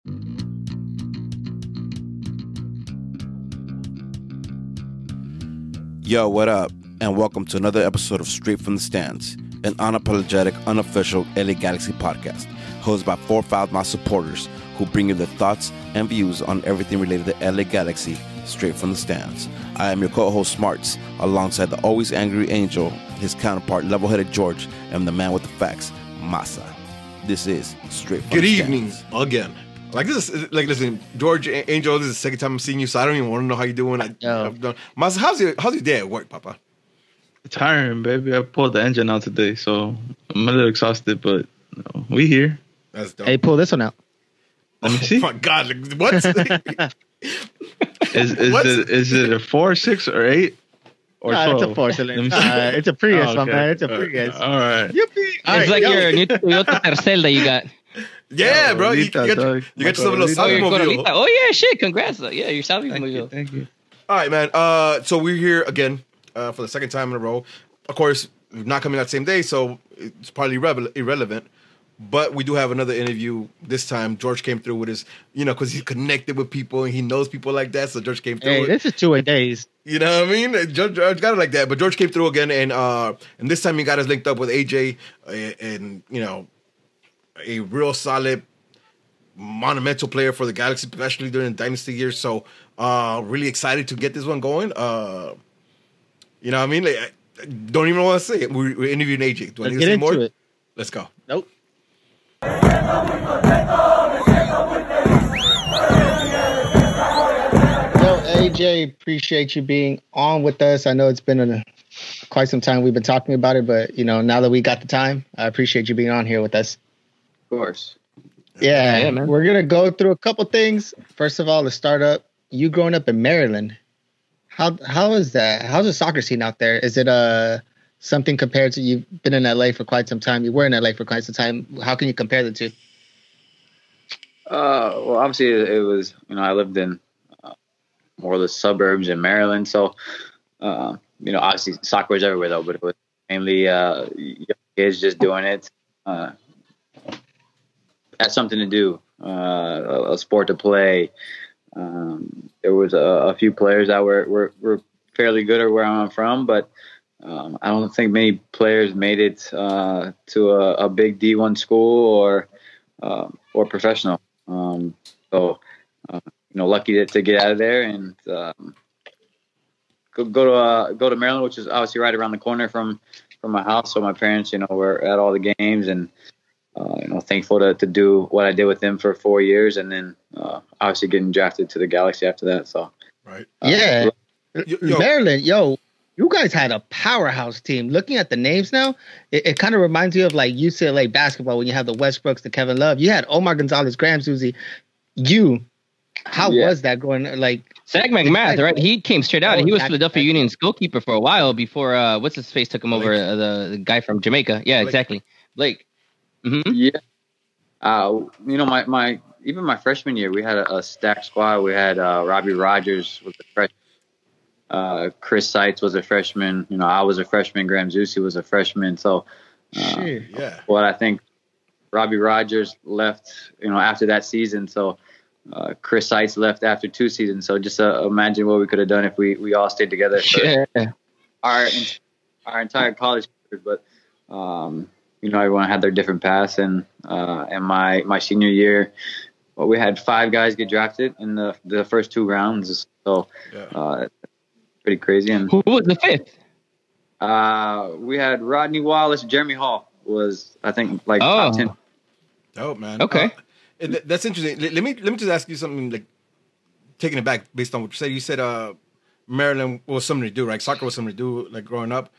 Yo, what up? And welcome to another episode of Straight from the Stands, an unapologetic, unofficial LA Galaxy podcast, hosted by 4 Foul Mouth supporters who bring you their thoughts and views on everything related to LA Galaxy, straight from the stands. I am your co-host Smarts, alongside the always angry Angel, his counterpart level-headed George, and the man with the facts, Masa. This is Straight from Good the evening Stands. again. Listen, George, Angel, this is the second time I'm seeing you, so I don't even want to know how you're doing. Masa, how's your day at work, Papa? Tiring, baby. I pulled the engine out today, so I'm a little exhausted, but we here. That's dope. Hey, pull this one out. Let me see. Oh my God, what? Is it a 4, 6, or 8? Or No, 12? it's a 4-cylinder. It's a Prius, my man. It's a Okay. Prius. All right. Yippee! It's like your new Toyota Tercel that you got. Yeah, Oh, bro. You Lita, got dog. yourself a little Oh, your Salvamobile. Corolita. Oh, yeah, shit. Congrats. Yeah, your Salvamobile. Thank you. All right, man. So we're here again for the second time in a row. Of course, we're not coming out the same day, so it's probably irrelevant. But we do have another interview this time. George came through with his, because he's connected with people and he knows people like that. So George came through. Hey, this is 2 a days. You know what I mean? George got it like that. But George came through again, and this time he got us linked up with AJ, and a real solid, monumental player for the Galaxy, especially during the dynasty years. So really excited to get this one going. You know what I mean? Like, I don't even want to say it. We're interviewing AJ. Do I Let's need get to say into more? it. Let's go. Nope. Yo, AJ, appreciate you being on with us. I know it's been quite some time we've been talking about it, but now that we got the time, I appreciate you being on here with us. Of course. Yeah, man. We're gonna go through a couple things. First of all, to start up, you growing up in Maryland, how is that? How's the soccer scene out there? Is it something compared to, you've been in LA for quite some time? You were in LA for quite some time. How can you compare the two? Well, obviously it was, I lived in more of the suburbs in Maryland. So, obviously soccer was everywhere though, but it was mainly young kids just doing it. Had something to do, a sport to play. There was a few players that were fairly good at where I'm from, but I don't think many players made it to a big D1 school or professional. Lucky to get out of there and go to Maryland, which is obviously right around the corner from my house. So my parents, were at all the games, and thankful to do what I did with them for 4 years, and then obviously getting drafted to the Galaxy after that. So Right. Yeah, Yo, Maryland, you guys had a powerhouse team. Looking at the names now, it kind of reminds you of like UCLA basketball when you have the Westbrooks, the Kevin Love. You had Omar Gonzalez, Graham Suzy. How was that going? Like Zach McMath, right? He came straight out. Oh, He was Zach Philadelphia McMath. Union's goalkeeper for a while before, what's his face took him over, the guy from Jamaica. Yeah, Blake. exactly. Blake. Mm-hmm. yeah, my even my freshman year, we had a stacked squad. We had Robbie Rogers was a freshman. Chris Seitz was a freshman. I was a freshman. Graham Zusi was a freshman. So, shit. Yeah. I think Robbie Rogers left, after that season. So, Chris Seitz left after 2 seasons. So just imagine what we could have done if we all stayed together for Yeah. our entire college career. But, everyone had their different paths. And my senior year, we had 5 guys get drafted in the first 2 rounds. So, Yeah. pretty crazy. And Who was the 5th? we had Rodney Wallace. Jeremy Hall was, I think, top 10. Dope, man. Okay. That's interesting. Let me just ask you something, like taking it back based on what you said. You said Maryland was something to do, right? Soccer was something to do, like growing up.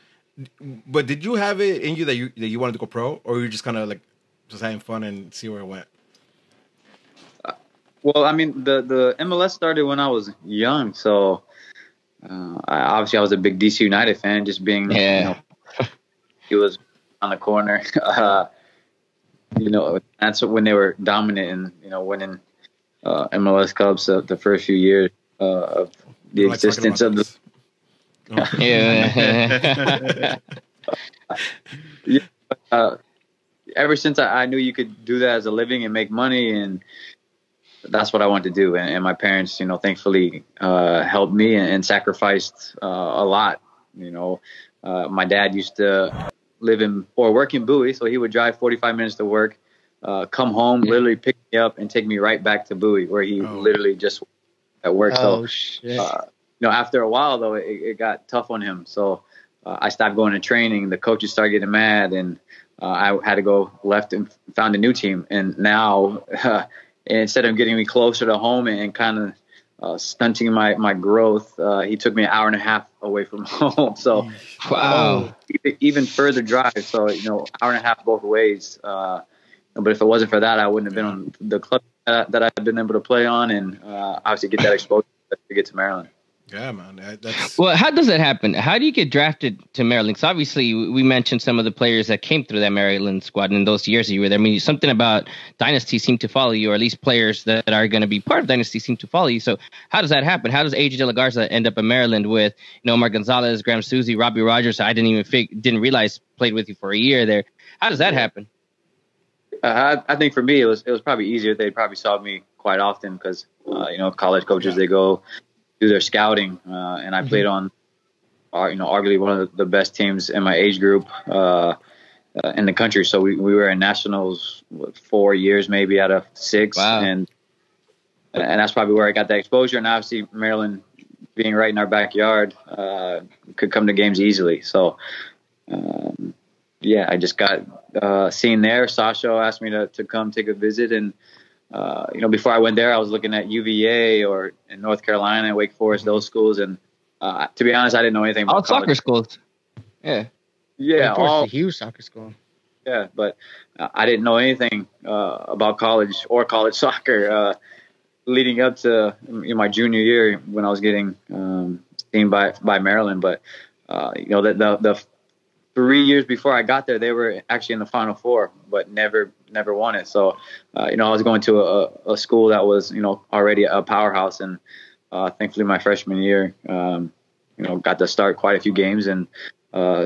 But did you have it in you that you wanted to go pro, or were you just kind of like just having fun and see where it went? Well, I mean, the MLS started when I was young, so I was a big DC United fan, just being, he was on the corner. That's when they were dominant and, winning MLS Cups the first few years of the existence of the. Yeah. Ever since I knew you could do that as a living and make money, and that's what I wanted to do. And my parents, thankfully helped me and sacrificed a lot. My dad used to work in Bowie, so he would drive 45 minutes to work, come home, literally pick me up and take me right back to Bowie, where he literally just at work. Shit. After a while though, it got tough on him. So I stopped going to training. The coaches started getting mad, and I had to go left and found a new team. And now, instead of getting me closer to home and kind of stunting my growth, he took me an hour and a half away from home. So, Wow. Even further drive. So, hour and a half both ways. But if it wasn't for that, I wouldn't have been on the club that I've been able to play on, and obviously get that exposure to get to Maryland. Yeah, man. That's Well, how does that happen? How do you get drafted to Maryland? Because obviously we mentioned some of the players that came through that Maryland squad in those years that you were there. I mean, something about Dynasty seemed to follow you, or at least players that are going to be part of Dynasty seem to follow you. So how does that happen? How does AJ DeLaGarza end up in Maryland with Omar Gonzalez, Graham Susie, Robbie Rogers? I didn't realize played with you for a year there. How does that happen? I think for me, it was probably easier. They probably saw me quite often because, college coaches, they go do their scouting. And I played on, arguably one of the best teams in my age group in the country. So we were in nationals 4 years, maybe out of 6. Wow. And that's probably where I got that exposure. And obviously Maryland being right in our backyard could come to games easily. So, I just got seen there. Sasha asked me to come take a visit, and before I went there, I was looking at UVA or in North Carolina, Wake Forest, those schools, and to be honest, I didn't know anything about All college. soccer schools. Yeah. Yeah, All a huge soccer school. Yeah, but I didn't know anything about college or college soccer leading up to my junior year when I was getting seen by Maryland. But the 3 years before I got there, they were actually in the Final Four, but never won it. So, I was going to a school that was, already a powerhouse. And thankfully, my freshman year, got to start quite a few games and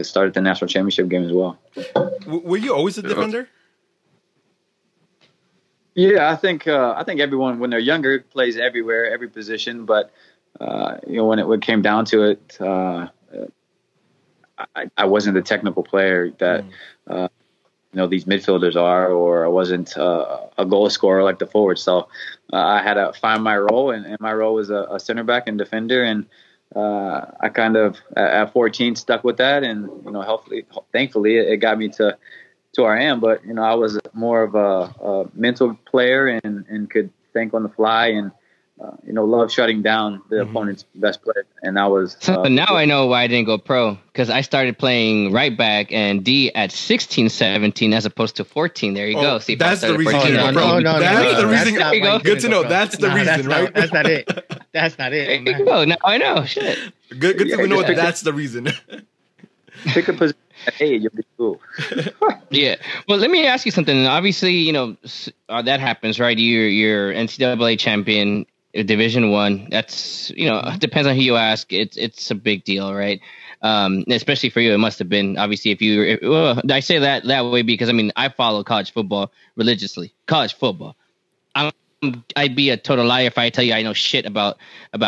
started the national championship game as well. Were you always a defender? Yeah, I think everyone when they're younger plays everywhere, every position. But when it came down to it, I wasn't the technical player that these midfielders are, or I wasn't a goal scorer like the forwards. So I had to find my role, and my role was a center back and defender. And I kind of at 14 stuck with that, and thankfully, it got me to where I am. But I was more of a mental player and could think on the fly, and love shutting down the opponent's best player. And that was So now I know why I didn't go pro, because I started playing right back and D at 16, 17 as opposed to 14. There you go. See, that's the reason. No, That's the reason. There you go. Good to know. That's the reason, right? That's not it. That's not it. There you go. Now I know. Shit. Good to know that that's the reason. pick a position. Hey, you'll be cool. Yeah. Well, let me ask you something. Obviously, that happens, right? You're NCAA champion, Division I. That's, depends on who you ask. It's a big deal, right? Especially for you, it must have been. Obviously, I say that way because I follow college football religiously. College football. I'd be a total liar if I tell you I know shit about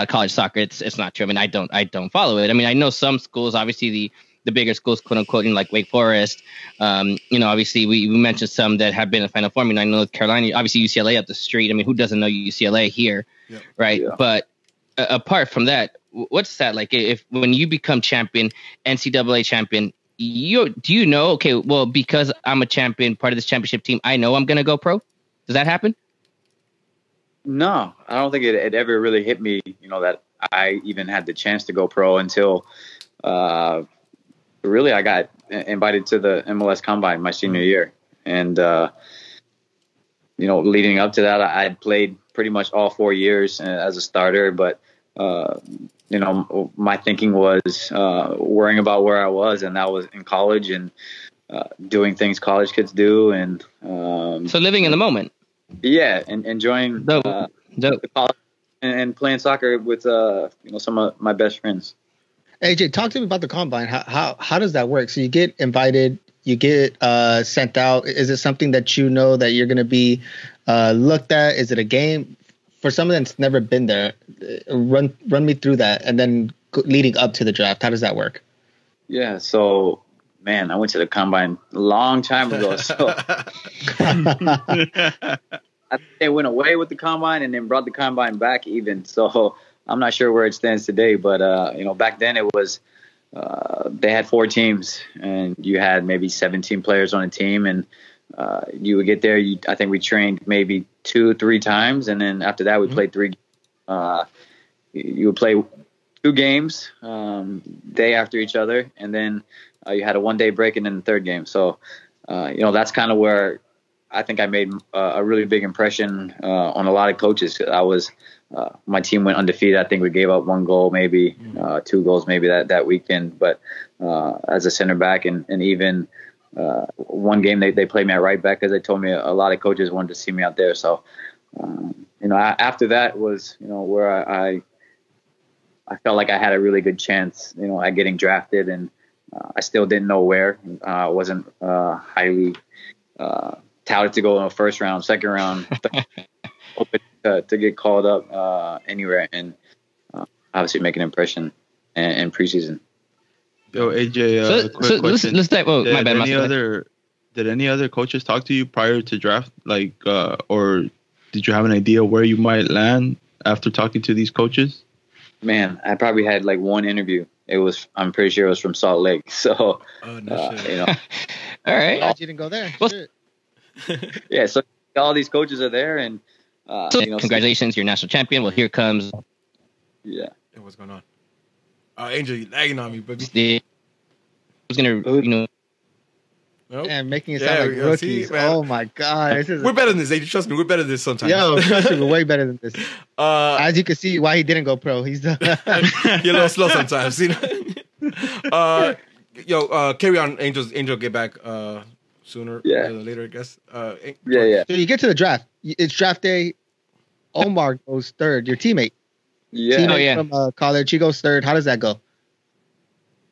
college soccer. It's not true. I don't follow it. I know some schools, obviously the bigger schools, quote unquote, like Wake Forest. Obviously we mentioned some that have been in the Final Four. I know North Carolina, obviously UCLA up the street. Who doesn't know UCLA here, right? Yeah. But apart from that, what's that like? If when you become champion, NCAA champion, do you know? Okay, well, because I'm a champion, part of this championship team, I know I'm gonna go pro. Does that happen? No, I don't think it ever really hit me, that I even had the chance to go pro until really I got invited to the MLS Combine my senior year. And, leading up to that, I had played pretty much all 4 years as a starter. But, my thinking was worrying about where I was, and that was in college and doing things college kids do. And so living in the moment. Yeah, and enjoying the college and playing soccer with some of my best friends. AJ, talk to me about the combine. How does that work? So you get invited, you get sent out. Is it something that that you're going to be looked at? Is it a game for someone that's never been there, run me through that, and then leading up to the draft, how does that work? Yeah, so man, I went to the combine a long time ago. So I think they went away with the combine and then brought the combine back even. So I'm not sure where it stands today, but back then it was they had 4 teams and you had maybe 17 players on a team, and you would get there. I think we trained maybe 2-3 times, and then after that we played 3. You would play 2 games day after each other, and then you had a 1-day break and then the 3rd game. So that's kind of where I think I made a really big impression on a lot of coaches. My team went undefeated. I think we gave up 1 goal, maybe 2 goals, maybe that weekend. But as a center back, and even one game they played me at right back because they told me a lot of coaches wanted to see me out there. So after that was where I felt like I had a really good chance at getting drafted, and I still didn't know where. I wasn't highly touted to go in the 1st round, 2nd round, open to get called up anywhere, and obviously make an impression in preseason. Yo, AJ, quick question. Let's dive. Oh, my bad. Did any other coaches talk to you prior to draft, or did you have an idea where you might land after talking to these coaches? Man, I probably had 1 interview. I'm pretty sure it was from Salt Lake. So, all right. Glad you didn't go there. Yeah. So all these coaches are there, and congratulations, you're national champion. Well, here comes. Yeah. Hey, what's going on? Angel, you lagging on me, baby. Who's gonna, Nope. And making it sound like rookies. See, oh my God. We're better than this, AJ. Trust me, we're better than this sometimes. Yo, trust me, we're way better than this. As you can see, why he didn't go pro. He's you're a little slow sometimes. Carry on, Angel get back sooner rather than later, I guess. Yeah. So you get to the draft. It's draft day. Omar goes 3rd. Your teammate. Yeah. Teammate from college. He goes 3rd. How does that go?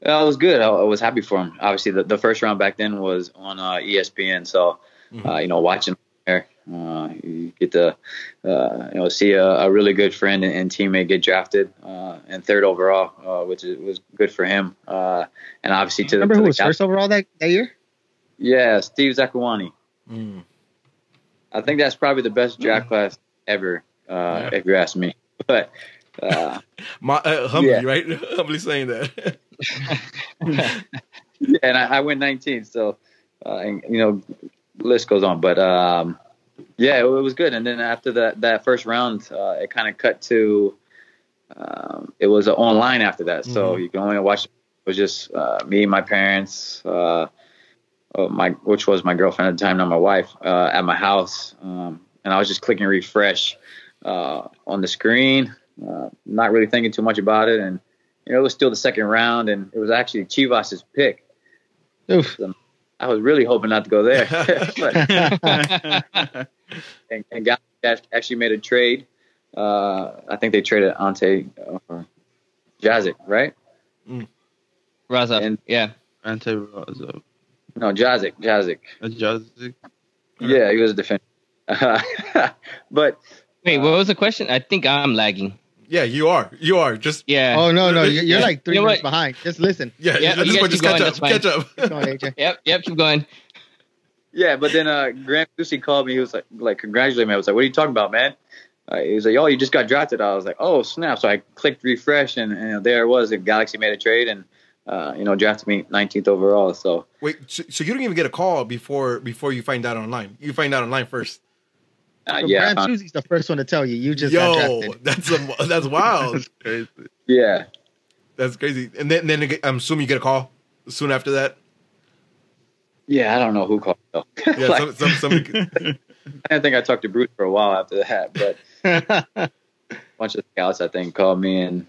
It was good. I was happy for him. Obviously, the 1st round back then was on ESPN. So, watching there, you get to, see a really good friend and teammate get drafted and 3rd overall, which was good for him. And obviously, remember who was 1st overall that year? Yeah, Steve Zakuani. I think that's probably the best draft class ever, if you ask me. But humbly, right? Humbly saying that. Yeah, and I went 19, so list goes on. But it was good. And then after that 1st round, it kind of cut to it was online after that, so you can only watch. It was just me, my parents, which was my girlfriend at the time, not my wife, at my house, and I was just clicking refresh on the screen, not really thinking too much about it, and it was still the 2nd round, and it was actually Chivas' pick. Oof. So I was really hoping not to go there. and Galaxy actually made a trade. I think they traded Ante or Jazic, right? Raza. Ante Raza. No, Jazic. Jazic. Yeah, he was a defender. But wait, what was the question? I think I'm lagging. Yeah, you are. Just Oh no, you're like 3 minutes behind. Just listen. Yeah, just catch up. Keep going, AJ. Yep, keep going. Yeah, but then Grant Lucy called me. He was like congratulating me. I was like, "What are you talking about, man?" He was like, "Oh, you just got drafted." I was like, "Oh, snap!" So I clicked refresh, and there it was. And Galaxy made a trade, and drafted me 19th overall. So wait, so you don't even get a call before you find out online. You find out online first. Yeah, Grant Susie's the first one to tell you. You just got drafted. That's wild. That's crazy. Yeah, that's crazy. And then I'm assuming you get a call soon after that. Yeah, I don't know who called though. Yeah, somebody. I didn't think I talked to Bruce for a while after that, but a bunch of scouts I think called me and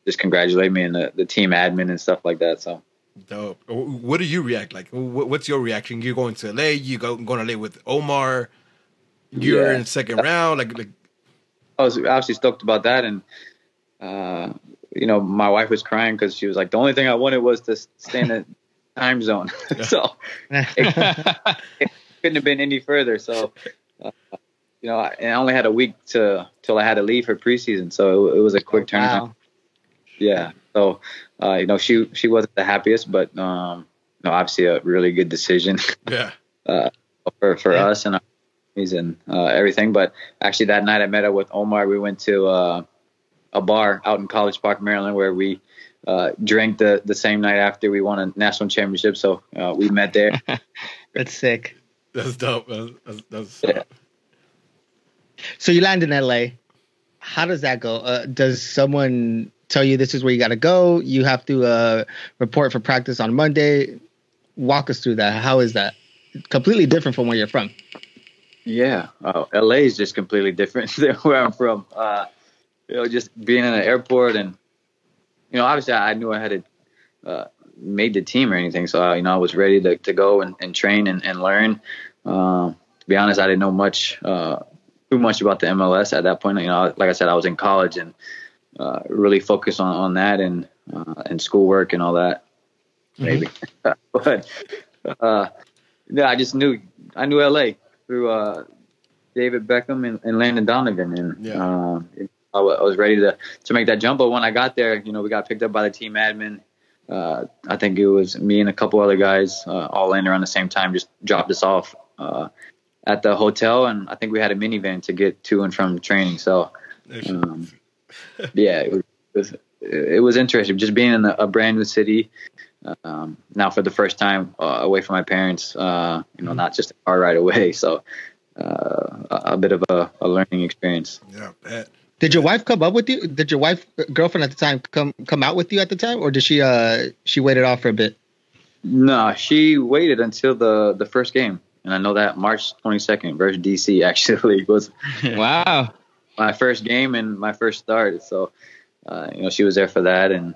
just congratulate me and the team admin and stuff like that. So dope. What do you react like? What's your reaction? You're going to LA. You going to LA with Omar. You're in 2nd round. Like I was obviously stoked about that, and my wife was crying because she was like, the only thing I wanted was to stay in the time zone. So it couldn't have been any further. So and I only had a week till I had to leave for preseason, so it was a quick turnaround. Wow. Yeah. So, she wasn't the happiest, but obviously a really good decision. Yeah. For us and our families and everything. But actually, that night I met up with Omar. We went to a bar out in College Park, Maryland, where we drank the same night after we won a national championship. So we met there. That's sick. That's dope. That's Yeah. So you land in LA. How does that go? Does someone tell you this is where you got to go? You have to report for practice on Monday. Walk us through that. How is that? Completely different from where you're from. Yeah. LA is just completely different than where I'm from. Just being in an airport and, obviously I knew I had made the team or anything. So, I was ready to go and train and learn. To be honest, I didn't know too much about the MLS at that point. Like I said, I was in college and really focused on that and schoolwork and all that. Maybe. But I just knew LA through David Beckham and Landon Donovan. And I was ready to make that jump. But when I got there, we got picked up by the team admin. I think it was me and a couple other guys all landed around the same time, just dropped us off at the hotel. And I think we had a minivan to get to and from training. So, it was interesting just being in a brand new city. Now for the first time away from my parents, not just a car ride away. So a bit of a learning experience. Yeah. Did your wife come up with you? Did your girlfriend at the time come out with you at the time, or did she wait it off for a bit? No, she waited until the first game, and I know that March 22nd versus DC actually was Wow. my first game and my first start. So she was there for that, and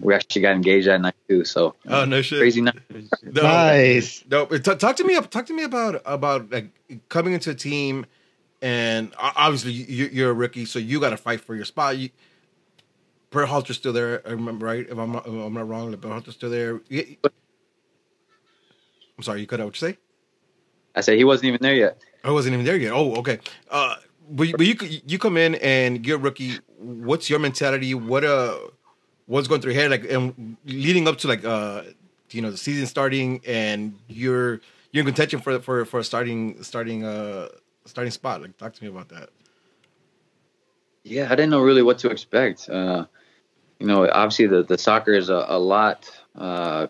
we actually got engaged that night too. So no shit. crazy night. No, Nice. No, talk to me about like coming into a team. And obviously, you're a rookie, so you got to fight for your spot. Berhalter's still there. I remember, right? If I'm not wrong, Berhalter's still there. I'm sorry, you cut out. What you say? I said he wasn't even there yet. I wasn't even there yet. Oh, okay. But you come in and you're a rookie. What's your mentality? What's going through your head? Like, and leading up to the season starting, and you're in contention for a starting spot. Like, talk to me about that. Yeah, I didn't know really what to expect. Obviously the soccer is a lot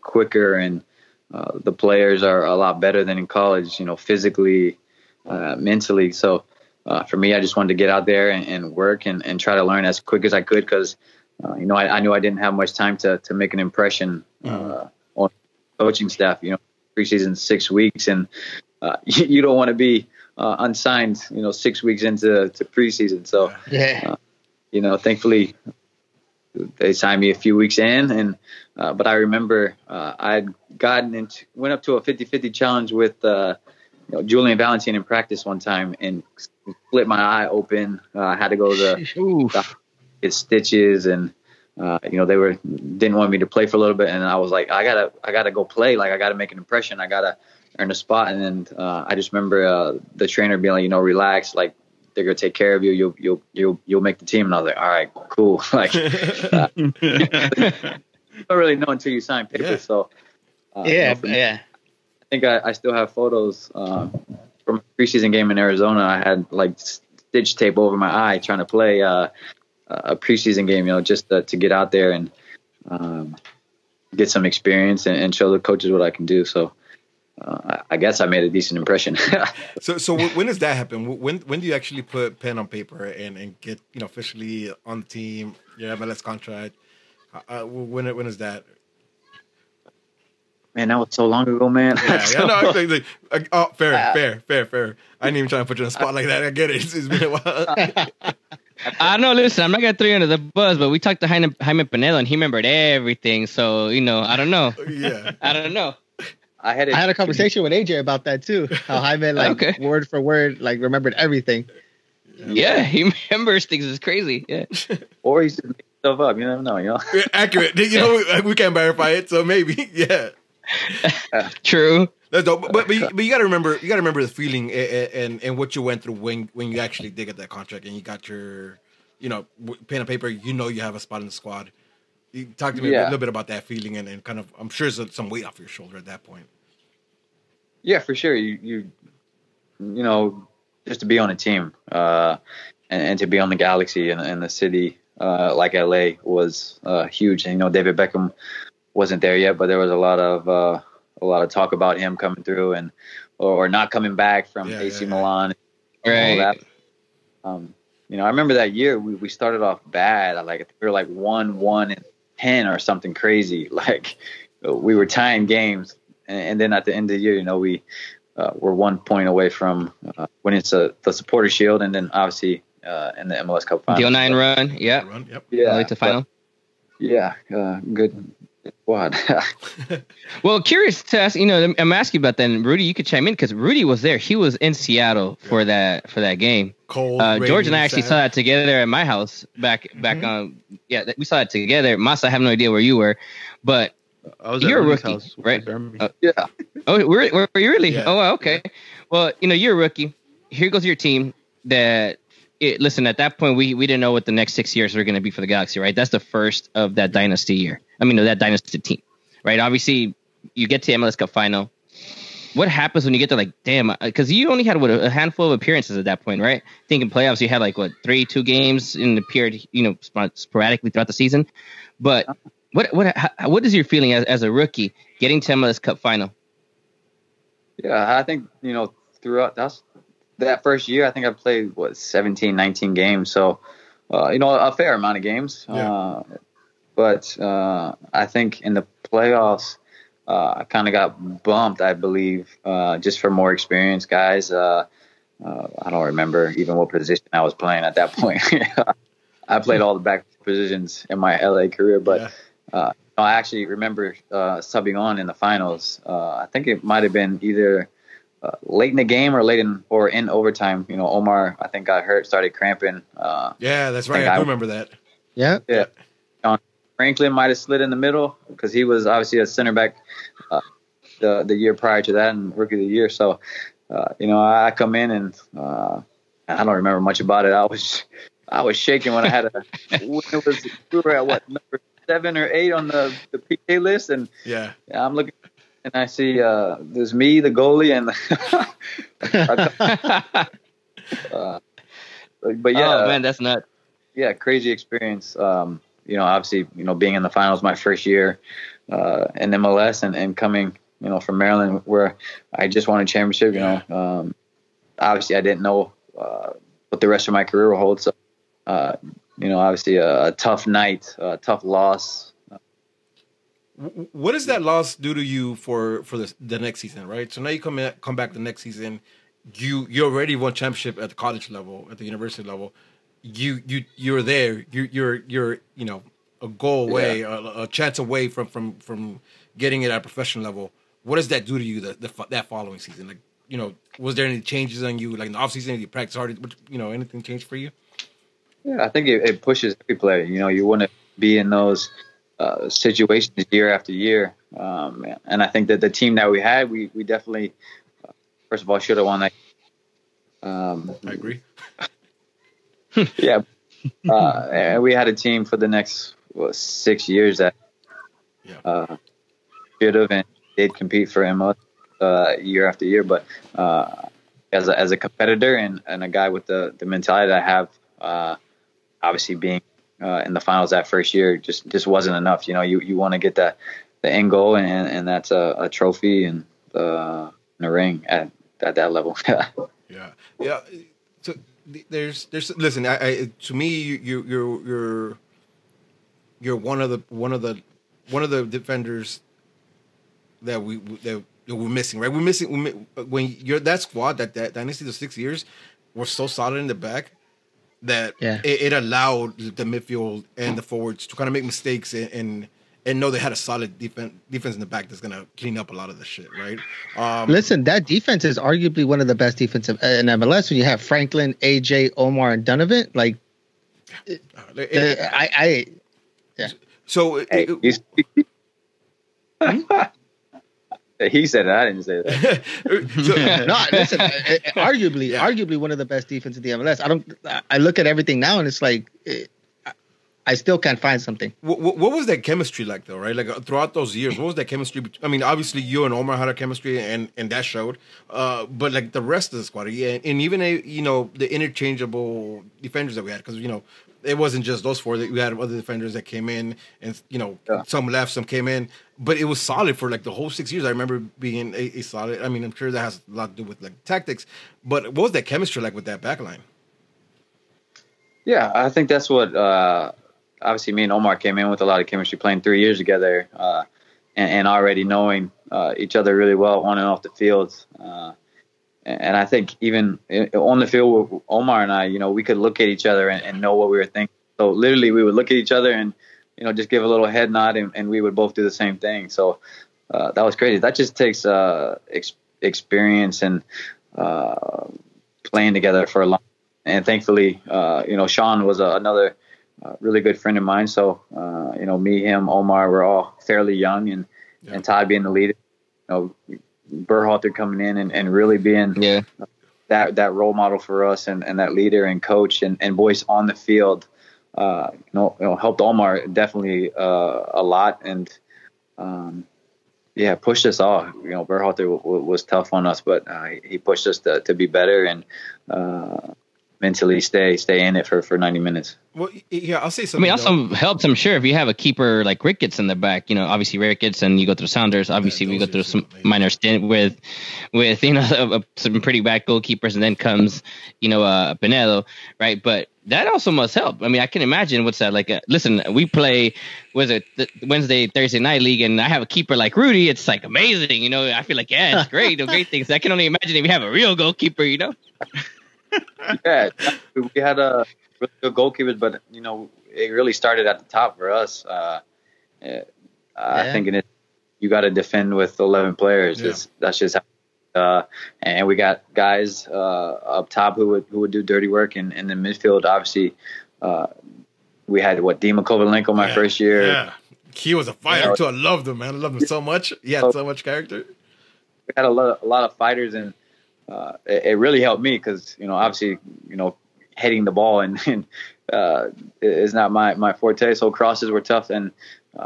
quicker, and the players are a lot better than in college, physically, mentally. So for me, I just wanted to get out there and work and try to learn as quick as I could because, I knew I didn't have much time to make an impression on coaching staff. Preseason 6 weeks, and you don't want to be unsigned, 6 weeks into Yeah. preseason. So, thankfully they signed me a few weeks in, and but I remember I had went up to a 50-50 challenge with Julian Valentine in practice one time and split my eye open. I had to go to get stitches, and they didn't want me to play for a little bit, and I was like, I gotta go play. Like, I gotta make an impression. I gotta earn a spot. And then I just remember the trainer being like, relax, like they're gonna take care of you. You'll make the team. And I was like, all right, cool. Like, you don't really know until you sign papers. Yeah. So Yeah. I think I still have photos from a preseason game in Arizona. I had like stitch tape over my eye trying to play a preseason game, just to get out there and get some experience and show the coaches what I can do. So I guess I made a decent impression. So when does that happen? When do you actually put pen on paper and get officially on the team, your MLS contract? When is that? Man, that was so long ago, man. Yeah, no, fair. I didn't even try to put you on the spot like that. I get it. It's been a while. I know. Listen, I'm not gonna throw you under the bus, but we talked to Jaime Pinedo, and he remembered everything. So I don't know. Yeah, I don't know. I had a conversation with AJ about that too. How Jaime, word for word, remembered everything. Yeah, he remembers things. It's crazy. Yeah. Or he's just making stuff up. You never know. Accurate. We can't verify it, so maybe. Yeah. True. That's dope. But you got to remember the feeling and what you went through when you actually did get that contract and you got your, pen and paper. You have a spot in the squad. You talk to me a little bit about that feeling and kind of, I'm sure there's some weight off your shoulder at that point. Yeah, for sure. You just to be on a team and to be on the Galaxy and the city like LA was huge. And David Beckham wasn't there yet, but there was a lot of talk about him coming through or not coming back from AC Milan. And all that. I remember that year we started off bad. We were like 1-10 or something crazy. Like we were tying games, and then at the end of the year, we were 1 point away from winning the Supporter Shield, and then obviously in the MLS Cup final. The 09 run, yeah, yeah, all the way to final. Good squad. Well, curious to ask, I'm asking about that. And Rudy, you could chime in because Rudy was there. He was in Seattle for that game. Cold, George and I actually saw that together at my house back on. Yeah, we saw it together. Masa, I have no idea where you were, but you're a rookie, right? Yeah. Oh, were you really? Yeah. Oh, okay. Well, you're a rookie. Here goes your team. Listen, at that point, we didn't know what the next 6 years were going to be for the Galaxy, right? That's the first of that dynasty year. That dynasty team, right? Obviously, you get to MLS Cup final. What happens when you get to damn? Because you only had a handful of appearances at that point, right? I think in playoffs you had 2 games in the period, sporadically throughout the season. But what is your feeling as a rookie getting to MLS Cup final? Yeah, I think throughout that first year, I think I played 17, 19 games. So, a fair amount of games. Yeah. But I think in the playoffs, I kind of got bumped, I believe, just for more experienced guys. I don't remember even what position I was playing at that point. I played all the back positions in my LA career, but I actually remember subbing on in the finals. I think it might have been either late in the game or in overtime. Omar, I think got hurt, started cramping. Yeah, that's right. I do remember that. Yeah. Franklin might have slid in the middle because he was obviously a center back the year prior to that and rookie of the year. So, I come in and I don't remember much about it. I was shaking when I had we were at number 7 or 8 on the PK list, and I'm looking and I see there's me, the goalie, and but yeah, oh man, that's nuts. Yeah, crazy experience. Obviously, being in the finals my first year in MLS and coming, from Maryland where I just won a championship. Obviously I didn't know what the rest of my career will hold. So, obviously a tough night, a tough loss. What does that loss do to you for the next season, right? So now you come back the next season, you already won championship at the college level, at the university level. You're there. You're a goal away, a chance away from getting it at a professional level. What does that do to you that following season? Was there any changes on you? In the off season, you practice hard. Anything changed for you? Yeah, I think it pushes every player. You want to be in those situations year after year. And I think that the team that we had, we definitely, first of all, should have won that. I agree. Yeah. And we had a team for the next 6 years that should have and did compete for MLS year after year. But as a competitor and a guy with the mentality that I have, obviously being in the finals that first year just wasn't enough. You want to get the end goal, and that's a trophy and a ring at that level. Yeah. So there's listen. To me, you're one of the defenders that we're missing, right? We're missing when you're that squad that dynasty the 6 years were so solid in the back that it allowed the midfield and the forwards to kind of make mistakes and know they had a solid defense in the back that's gonna clean up a lot of the shit, right? Listen, that defense is arguably one of the best defensive in MLS. When you have Franklin, AJ, Omar, and Donovan, So He said it. I didn't say that. No, listen. Arguably one of the best defense in the MLS. I look at everything now, and it's like I still can't find something. What was that chemistry like, though? Right, like throughout those years, what was that chemistry? I mean, obviously you and Omar had a chemistry, and that showed. But like the rest of the squad, and even the interchangeable defenders that we had, because it wasn't just those four. That we had other defenders that came in, and some left, some came in. But it was solid for like the whole 6 years. I remember being a solid. I mean, I'm sure that has a lot to do with like tactics. But what was that chemistry like with that back line? Yeah, I think that's what. Obviously, me and Omar came in with a lot of chemistry, playing 3 years together, and already knowing each other really well on and off the field. And I think even on the field with Omar and I, we could look at each other and know what we were thinking. So literally, we would look at each other and just give a little head nod, and we would both do the same thing. So that was crazy. That just takes experience and playing together for a long. And thankfully, Sean was another really good friend of mine. So me, him, Omar, we're all fairly young, and Todd being the leader. Berhalter coming in and really being that role model for us and that leader and coach and voice on the field, helped Omar definitely a lot and pushed us all. Berhalter was tough on us, but he pushed us to be better and mentally stay in it for 90 minutes. Well, yeah, I'll say something. I mean, also helps, I'm sure, if you have a keeper like Ricketts in the back. Obviously Ricketts, and you go through Saunders. Obviously, we go through some minor stint with some pretty bad goalkeepers, and then comes Pinedo, right? But that also must help. I mean, I can imagine what's that like. Listen, we play the Wednesday, Thursday night league, and I have a keeper like Rudy. It's like amazing, I feel like it's great, great things. I can only imagine if you have a real goalkeeper, Yeah, we had a really good goalkeepers, but it really started at the top for us. I think you got to defend with 11 players. Yeah. That's just how. And we got guys up top who would do dirty work, and in the midfield, obviously, we had Dima Kovalenko my first year. Yeah, he was a fighter too. I loved him, man. I loved him so much. He had so much character. We had a lot of fighters and. It really helped me because, obviously, heading the ball and is not my forte. So crosses were tough, and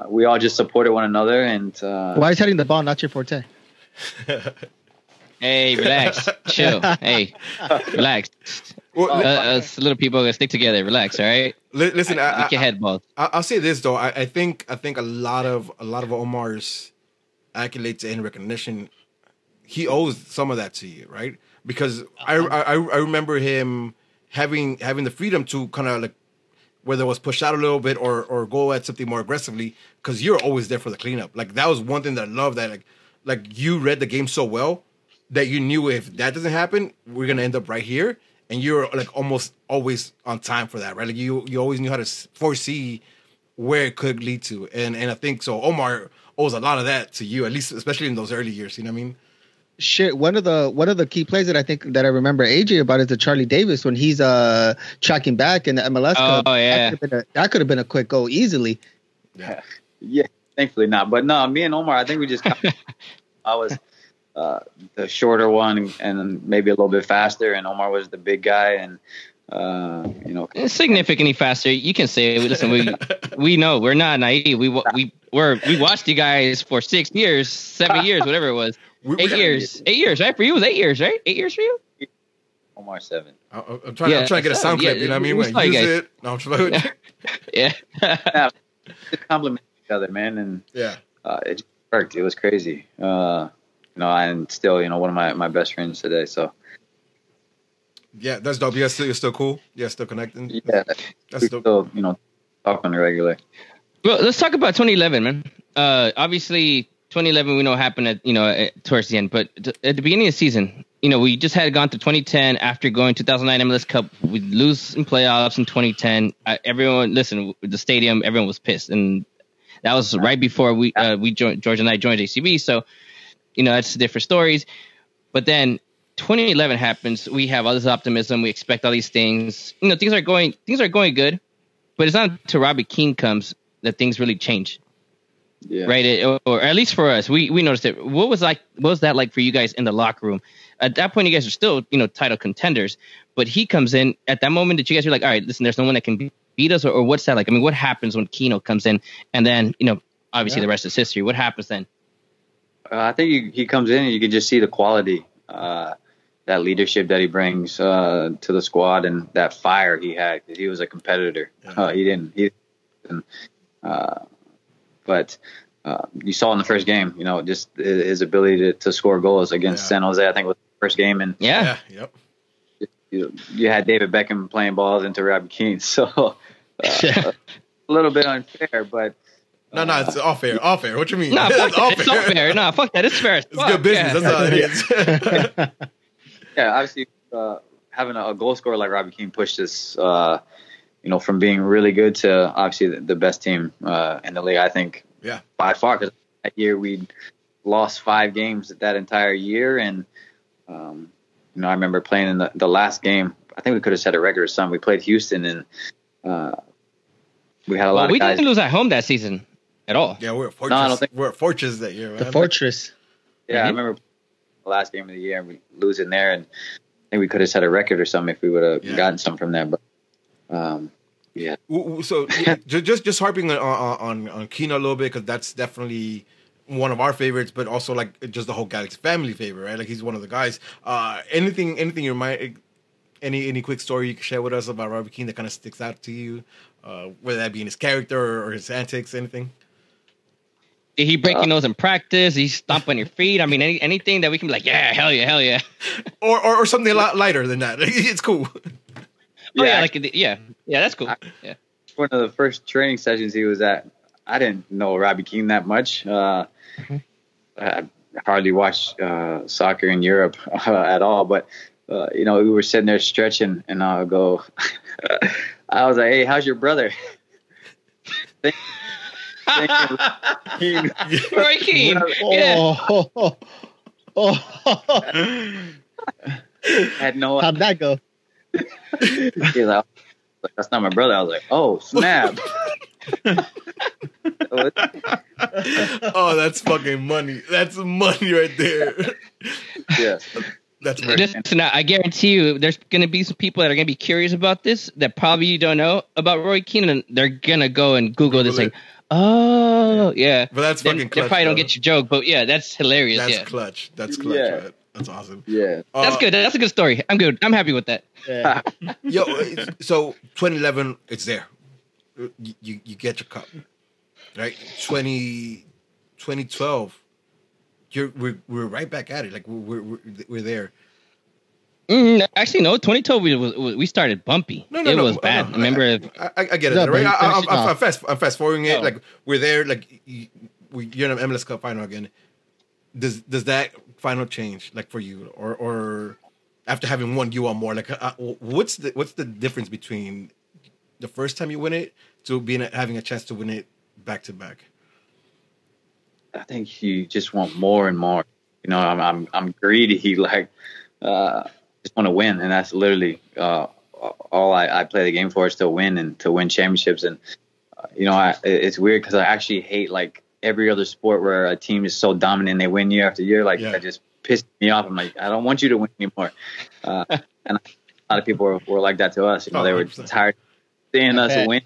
we all just supported one another. And why is heading the ball not your forte? Hey, relax, chill. Hey, relax. Us little people are gonna stick together. Relax, all right. Listen, I can head ball. I'll say this though. I think a lot of Omar's accolades and recognition. He owes some of that to you, right? Because I remember him having the freedom to kind of like whether it was push out a little bit or go at something more aggressively because you're always there for the cleanup. Like that was one thing that I love that like you read the game so well that you knew if that doesn't happen, we're gonna end up right here, and you're like almost always on time for that, right? Like you always knew how to foresee where it could lead to, and I think so. Omar owes a lot of that to you, at least especially in those early years. You know what I mean? Shit, one of the key plays that I remember AJ about is the Charlie Davis when he's tracking back in the MLS Cup. Oh yeah, that could have been a quick goal easily. Yeah, thankfully not. But no, me and Omar, I think we just. I was the shorter one and maybe a little bit faster, and Omar was the big guy and. Significantly faster. You can say, listen, we know we're not naive. We watched you guys for 6 years, 7 years, whatever it was. 8 years, right? For you, it was 8 years, right? 8 years for you? Omar 7. I'm trying to get a sound clip. You know what I mean? When use it. No, I'm trying. Yeah. Just compliment each other, man, and it just worked. It was crazy. And still, one of my best friends today. So. Yeah, that's dope. You're still cool. Yeah, still connecting. Yeah, that's dope. Still, talk on the regular. Well, let's talk about 2011, man. Obviously, 2011 we know happened at towards the end, but at the beginning of the season, we just had gone to 2010 after going 2009 MLS Cup. We lose in playoffs in 2010. Everyone, listen, the stadium, everyone was pissed, and that was right before we joined. George and I joined JCB, so that's different stories. But then 2011 happens. We have all this optimism. We expect all these things. Things are going good, but it's not until Robbie Keane comes that things really change. Yeah. right? Or at least for us, we noticed it. What was that like for you guys in the locker room? At that point, you guys are still, title contenders, but he comes in at that moment that you guys are like, all right, listen, there's no one that can beat us, or what's that like? I mean, what happens when Keno comes in, and then, obviously the rest is history. What happens then? I think he comes in and you can just see the quality, that leadership that he brings to the squad, and that fire he had, because he was a competitor. But you saw in the first game, just his ability to score goals against San Jose. I think it was the first game, and Yep. You had David Beckham playing balls into Robbie Keane, so a little bit unfair, but. No, it's all fair. All fair. What you mean? No, fuck that. It's not fair. No, fuck that. It's fair. It's good business. That's all it is. Yeah, obviously, having a goal scorer like Robbie Keane pushed us, from being really good to obviously the best team in the league. I think, by far, because that year we lost 5 games that entire year, and I remember playing in the last game. I think we could have set a record or something. We played Houston, and we had a lot of guys. We didn't lose at home that season at all. Yeah, we're at Fortress. No, I don't think we're at Fortress that year. Man. The Fortress. Yeah, I remember the last game of the year and we losing there, and I think we could have set a record or something if we would have gotten some from there. But So just harping on Keno a little bit, because that's definitely one of our favorites, but also like just the whole Galaxy family favorite, right? Like he's one of the guys. Anything in your mind? Any quick story you can share with us about Robbie Keane that kind of sticks out to you, whether that be in his character or his antics, anything? Did he break your nose in practice? He stomp on your feet? I mean, anything that we can be like, yeah, hell yeah. or something a lot lighter than that. It's cool. That's cool. One of the first training sessions he was at, I didn't know Robbie Keane that much. I hardly watched soccer in Europe at all, but we were sitting there stretching, and I was like, hey, how's your brother? Roy Keane. Had no. How'd that go? He's like, that's not my brother. I was like, oh snap. Oh, that's fucking money. That's money right there. Yes. That's right. Listen, I guarantee you there's going to be some people that are going to be curious about this that probably you don't know about Roy Keane, and they're going to go and Google this thing. Oh, yeah. But that's fucking clutch. They probably don't get your joke, but yeah, that's hilarious. That's clutch. That's clutch, right? That's awesome. Yeah. That's good. That's a good story. I'm good. I'm happy with that. Yeah. Yo, so 2011, it's there. You get your cup, right? 2012, we're right back at it. Like we're there. Actually, no. 2012, we started bumpy. It was bad. No. Remember? I get it, right? I'm fast forwarding it. Like we're there. Like you're in an MLS Cup final again. Does that final change, like for you, or after having won, you want more? Like, what's the difference between the first time you win it to having a chance to win it back to back? I think you just want more and more. I'm greedy. Like, just want to win, and that's literally all I play the game for, is to win and to win championships. And it's weird because I actually hate like every other sport where a team is so dominant and they win year after year. Like that just pissed me off. I'm like, I don't want you to win anymore. And a lot of people were like that to us. They were tired of seeing us win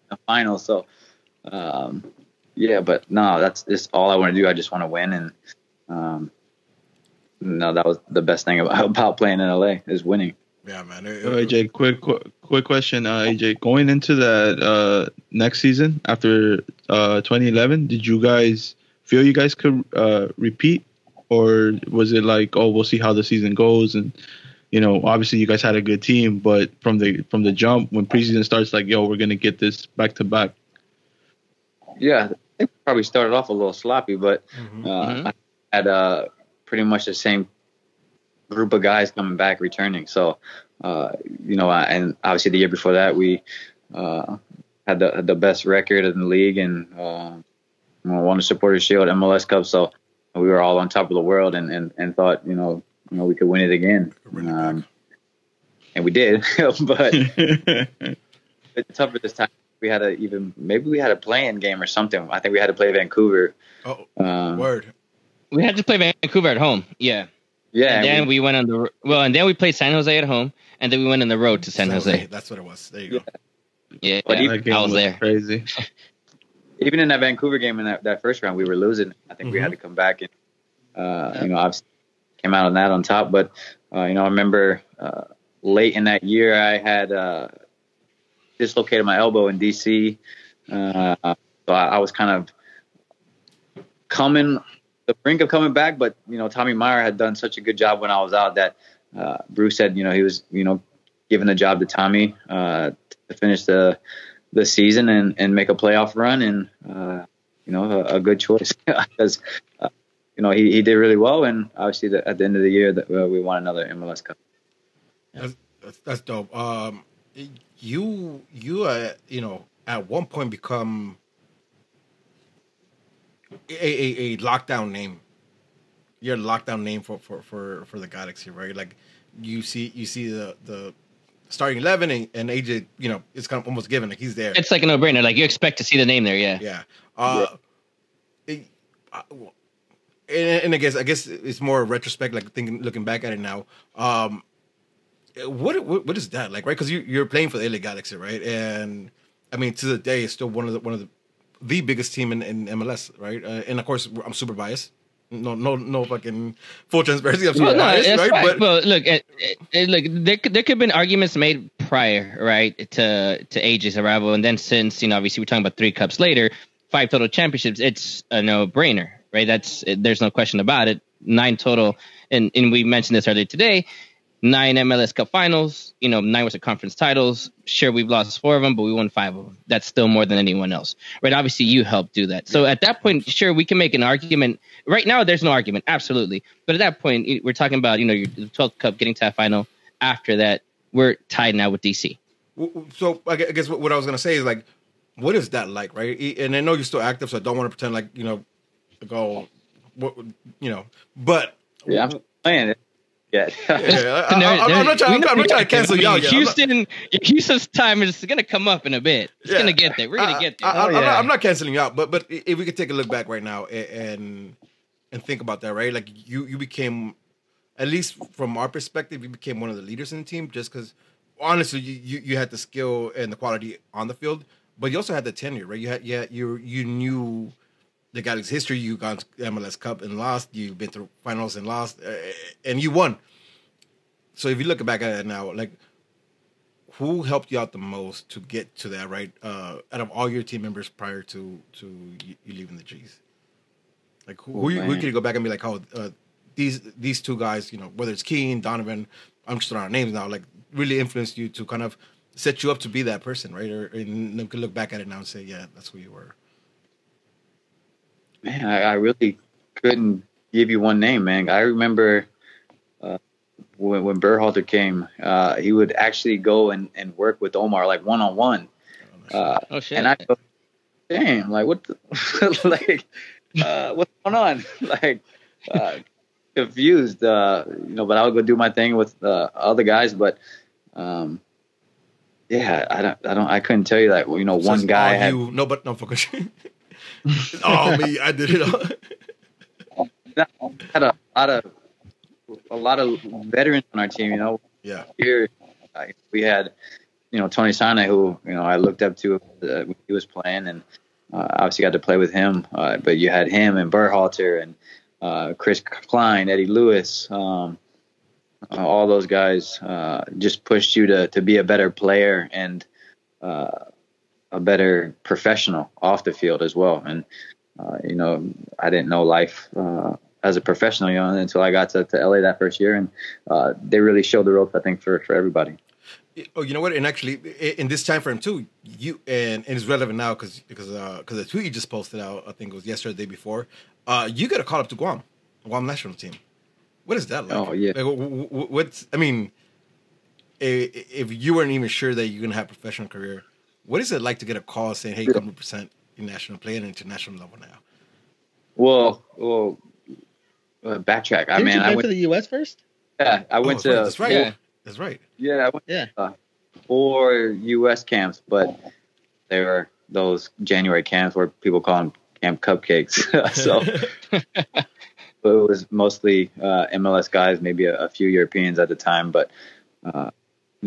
the final. So, but no, that's just all I want to do. I just want to win, and that was the best thing about playing in LA, is winning. Yeah, man. AJ, quick question. AJ, going into that next season after 2011, did you guys feel you guys could repeat, or was it like, oh, we'll see how the season goes? And obviously you guys had a good team, but from the jump, when preseason starts, like, yo, we're gonna get this back to back. Yeah, I think we probably started off a little sloppy, but I had pretty much the same group of guys coming back, returning. So, and obviously the year before that, we had the best record in the league and won the Supporters Shield, MLS Cup. So we were all on top of the world and thought, we could win it again. And we did, but it's tougher this time. we had a play-in game or something. I think we had to play Vancouver. Oh, Um, word. We had to play Vancouver at home. Yeah. Yeah. And then we went on and then we played San Jose at home, and then we went on the road to San Jose. That's what it was. There you go. Yeah, But I That game was there. crazy. even in that Vancouver game in that first round, we were losing. I think we had to come back and, obviously came out on that on top. But, I remember late in that year, I had dislocated my elbow in D.C. So I was kind of the brink of coming back. But, Tommy Meyer had done such a good job when I was out that Bruce said, he was, giving the job to Tommy to finish the season and make a playoff run, and a good choice because he did really well, and obviously at the end of the year that we won another MLS Cup. That's dope. You at one point become a lockdown name. You're a lockdown name for the Galaxy, right? Like you see the starting 11 and AJ, it's kind of almost given. Like he's there. It's like a no-brainer. Like you expect to see the name there, yeah. Yeah. And I guess it's more retrospect, like looking back at it now. What is that like, right? Because you're playing for the LA Galaxy, right? And I mean, to the day, it's still one of the biggest team in MLS, right? And of course, I'm super biased. No fucking full transparency. I'm super biased, right? But look, there could have been arguments made prior, right, to AJ's arrival, and then since obviously we're talking about 3 cups later, 5 total championships, it's a no-brainer, right? There's no question about it. 9 total, and we mentioned this earlier today. 9 MLS Cup finals, 9 Western Conference titles. Sure, we've lost 4 of them, but we won 5 of them. That's still more than anyone else, right? Obviously, you helped do that. So at that point, sure, we can make an argument. Right now, there's no argument, absolutely. But at that point, we're talking about, your 12th Cup getting to that final. After that, we're tied now with DC. So I guess what I was going to say is, like, what is that like, right? And I know you're still active, so I don't want to pretend like, go, but... Yeah, I'm playing it. Yeah, I'm not trying to cancel you out. Houston's time is going to come up in a bit. It's going to get there. We're going to get there. I'm not canceling you out, but if we could take a look back right now and think about that, right? Like you became, at least from our perspective, you became one of the leaders in the team just because, honestly, you had the skill and the quality on the field, but you also had the tenure, right? You knew the Galaxy history. You got MLS Cup and lost. You've been through finals and lost, and you won. So if you look back at it now, like, who helped you out the most to get to that, right? Out of all your team members prior to you leaving the G's, like who can you go back and be like, these 2 guys, whether it's Keane, Donovan, I'm just throwing out names now, like really influenced you to kind of set you up to be that person, right? And you can look back at it now and say, yeah, that's who you were. Man, I really couldn't give you one name, man. I remember when Berhalter came, he would actually go and work with Omar, like one-on-one. Oh, shit. And I go, damn, like, what like, what's going on? Like, confused, but I would go do my thing with other guys. But, yeah, I couldn't tell you that, one guy had. No, but no, focus. Oh, me, I did it all. Had a lot of veterans on our team, Yeah. Here, we had, Tony Sane, who, I looked up to when he was playing, and obviously got to play with him. But you had him and Berhalter and Chris Klein, Eddie Lewis, all those guys just pushed you to be a better player and a better professional off the field as well. And, I didn't know life as a professional, until I got to LA that first year. And they really showed the ropes, I think, for everybody. Oh, you know what? And actually, in this time frame too, and it's relevant now because the tweet you just posted out, I think it was yesterday, the day before, you got a call up to Guam national team. What is that like? Oh, yeah. Like, if you weren't even sure that you're going to have a professional career, what is it like to get a call saying, hey, come represent your national, play at an international level now? Well, backtrack. Didn't you play for the U.S. first? Yeah, I went to. That's right. Yeah. That's right. Yeah, I went 4 U.S. camps, but they were those January camps where people call them camp cupcakes. So it was mostly MLS guys, maybe a few Europeans at the time, but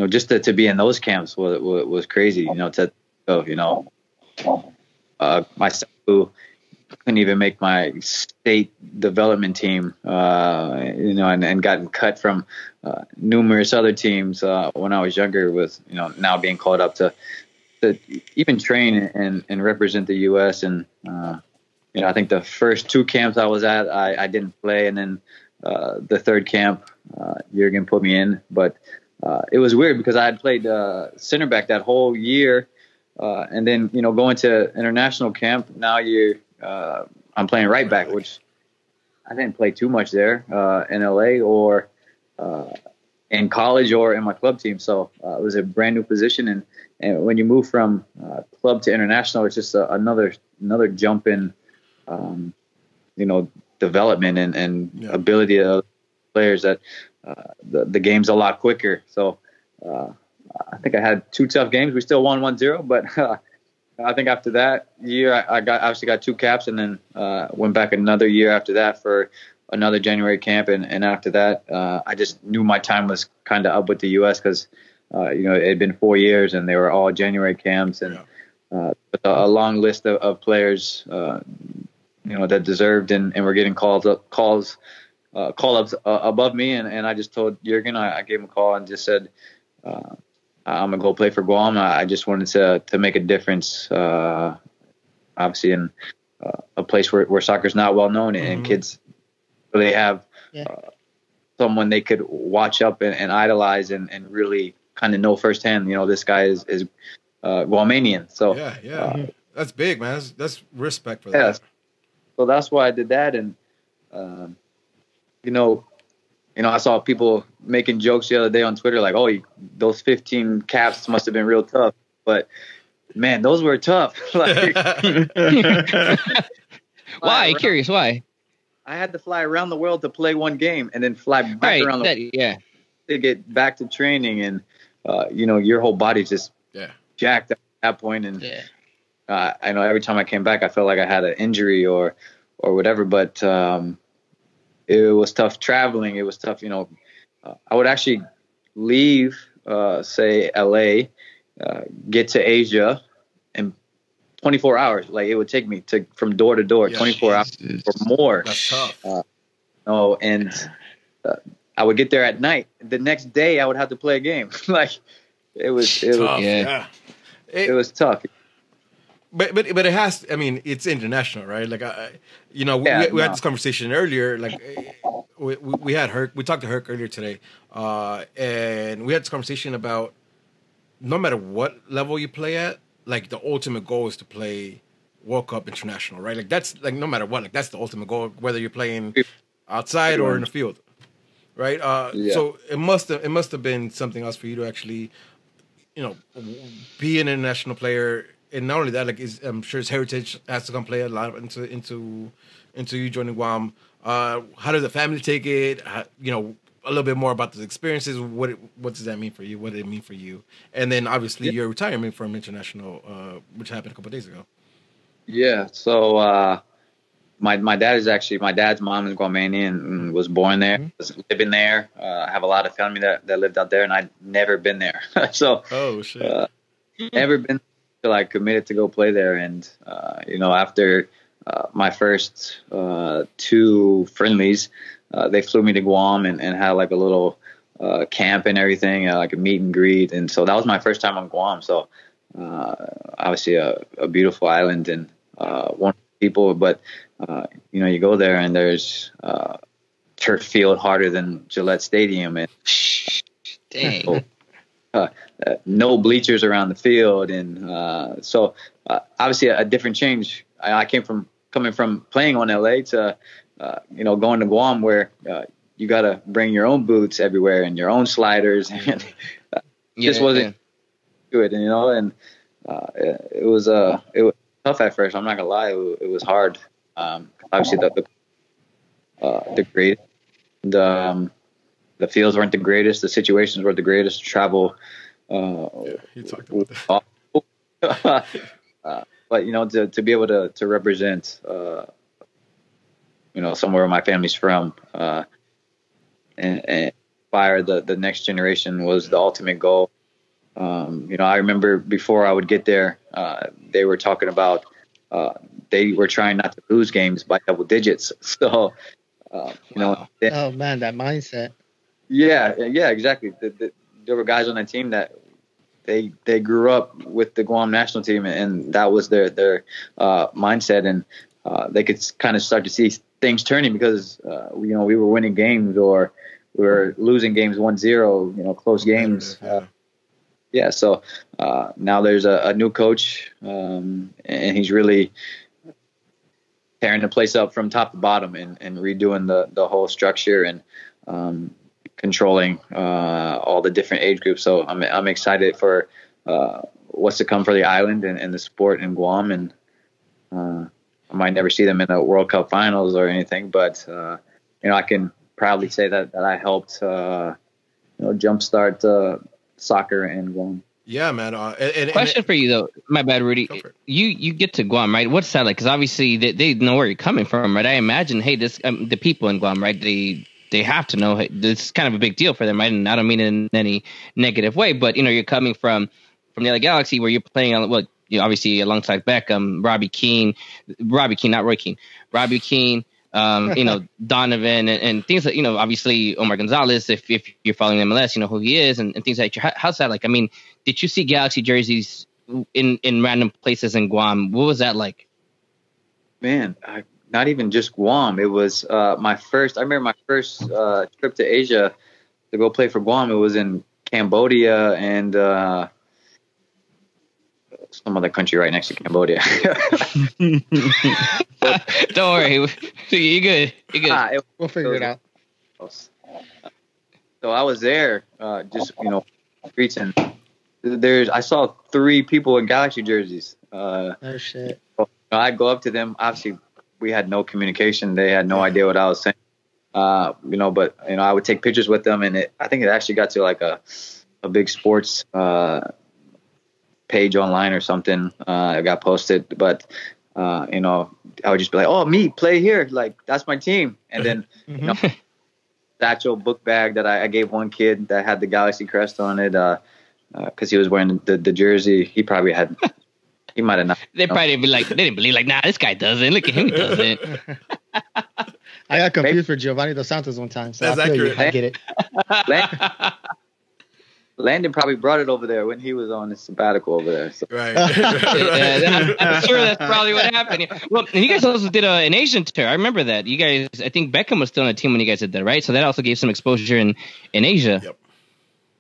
just to be in those camps was crazy. Myself, who couldn't even make my state development team, and gotten cut from numerous other teams when I was younger, was now being called up to even train and represent the U.S. And I think the first 2 camps I was at, I didn't play, and then the third camp, Jurgen put me in, but it was weird because I had played center back that whole year, and then going to international camp. Now I'm playing right back, which I didn't play too much there in LA or in college or in my club team. So it was a brand new position, and when you move from club to international, it's just another jump in development and ability of players that the game's a lot quicker. So I think I had 2 tough games. We still won 1-0, but I think after that year, I obviously got 2 caps, and then went back another year after that for another January camp. And after that, I just knew my time was kind of up with the U.S. because, it had been 4 years and they were all January camps, and a long list of players, that deserved and were getting call-ups above me. And I just told Jurgen, I gave him a call and just said, I'm going to go play for Guam. I just wanted to make a difference, obviously in a place where soccer is not well known, and kids really have someone they could watch up and idolize and really kind of know firsthand, this guy is Guamanian. So that's big, man. That's respect for that. So that's why I did that. And, I saw people making jokes the other day on Twitter, like, oh, those 15 caps must have been real tough. But, man, those were tough. Why? Curious, why? I had to fly around the world to play one game and then fly back around the world to get back to training. And, your whole body's just jacked at that point. And I know every time I came back, I felt like I had an injury or whatever. But it was tough traveling. It was tough, I would actually leave, say, LA, get to Asia in 24 hours. Like, it would take me from door to door, 24 hours or more. That's tough. And I would get there at night. The next day, I would have to play a game. It was tough. It was tough. But it has. I mean, it's international, right? Like we had this conversation earlier. Like we had Herc. We talked to Herc earlier today, and we had this conversation about no matter what level you play at, like the ultimate goal is to play World Cup international, right? Like that's like no matter what, like that's the ultimate goal, whether you're playing outside or in the field, right? So it must have been something else for you to actually, be an international player. And not only that, like I'm sure his heritage has to come play a lot into you joining Guam. How does the family take it? A little bit more about the experiences. What does that mean for you? What did it mean for you? And then obviously your retirement from international, which happened a couple of days ago. Yeah. So my dad's mom is Guamanian and was born there, was living there. I have a lot of family that lived out there, and I'd never been there. So never been. I committed to go play there, and after my first 2 friendlies, they flew me to Guam and had like a little camp and everything, like a meet and greet, and so that was my first time on Guam. So obviously a beautiful island and wonderful people, but you go there and there's turf field harder than Gillette Stadium, and dang. No bleachers around the field, and so obviously a different change. I coming from playing on LA to going to Guam, where you got to bring your own boots everywhere and your own sliders, and just wasn't good, and it was tough at first. I'm not gonna lie, it was hard. Obviously the grade, the fields weren't the greatest, the situations weren't the greatest. Travel. He talked about But to be able to represent, somewhere where my family's from, and inspire the next generation was the ultimate goal. I remember before I would get there, they were talking about they were trying not to lose games by double digits. So, oh man, that mindset. Yeah, exactly. There were guys on that team that they grew up with the Guam national team, and that was their mindset, and they could kind of start to see things turning because we were winning games or we were losing games 1-0, close games. So now there's a new coach, and he's really tearing the place up from top to bottom and redoing the whole structure and controlling all the different age groups. So I'm excited for what's to come for the island and the sport in Guam. And I might never see them in a World Cup finals or anything, but I can proudly say that I helped jumpstart soccer in Guam. Yeah, man. Question for you though. My bad, Rudy. You get to Guam, right? What's that like? Because obviously they know where you're coming from, right? I imagine, hey, the people in Guam, right? They have to know, hey, this is kind of a big deal for them, right? And I don't mean it in any negative way, but you're coming from the LA Galaxy where you're playing on obviously alongside Beckham, Robbie Keane, not Roy Keane, Robbie Keane. Donovan and things like, obviously Omar Gonzalez, if you're following MLS, you know who he is and things like that. How's that like? I mean, did you see Galaxy jerseys in random places in Guam? What was that like? Man, not even just Guam. It was my first trip to Asia to go play for Guam. It was in Cambodia and some other country right next to Cambodia. Don't worry, you're good. We'll figure it out. So I was there, just streets, and I saw 3 people in Galaxy jerseys. Oh shit! I'd go up to them. Obviously, we had no communication. They had no idea what I was saying. But I would take pictures with them, and I think it actually got to like a big sports page online or something. It got posted, but I would just be like, "Oh, me play here, like that's my team." And then the actual book bag that I gave one kid that had the Galaxy crest on it, because he was wearing the jersey. He might have not. They probably didn't believe like, nah, this guy doesn't. Look at him, he doesn't. I got confused for Giovanni Dos Santos one time, so that's accurate. I get it. Landon probably brought it over there when he was on his sabbatical over there. So. Right. I'm sure that's probably what happened. Well, and you guys also did an Asian tour. I remember that. You guys, I think Beckham was still on the team when you guys did that, right? So that also gave some exposure in Asia. Yep.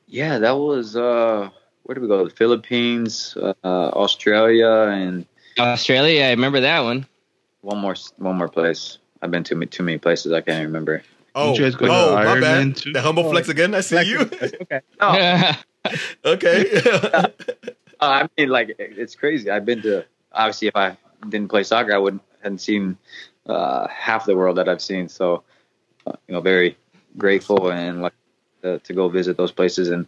Yeah, that was where did we go? The Philippines, Australia, and Australia. I remember that one. One more place. I've been to too many places I can't remember. Oh, you guys go to my bad. Ireland too? The humble flex again. I see you. Okay. Oh. Okay. I mean, like, it's crazy. I've been to, obviously, if I didn't play soccer, I hadn't seen half the world that I've seen. So, very grateful and like to go visit those places. And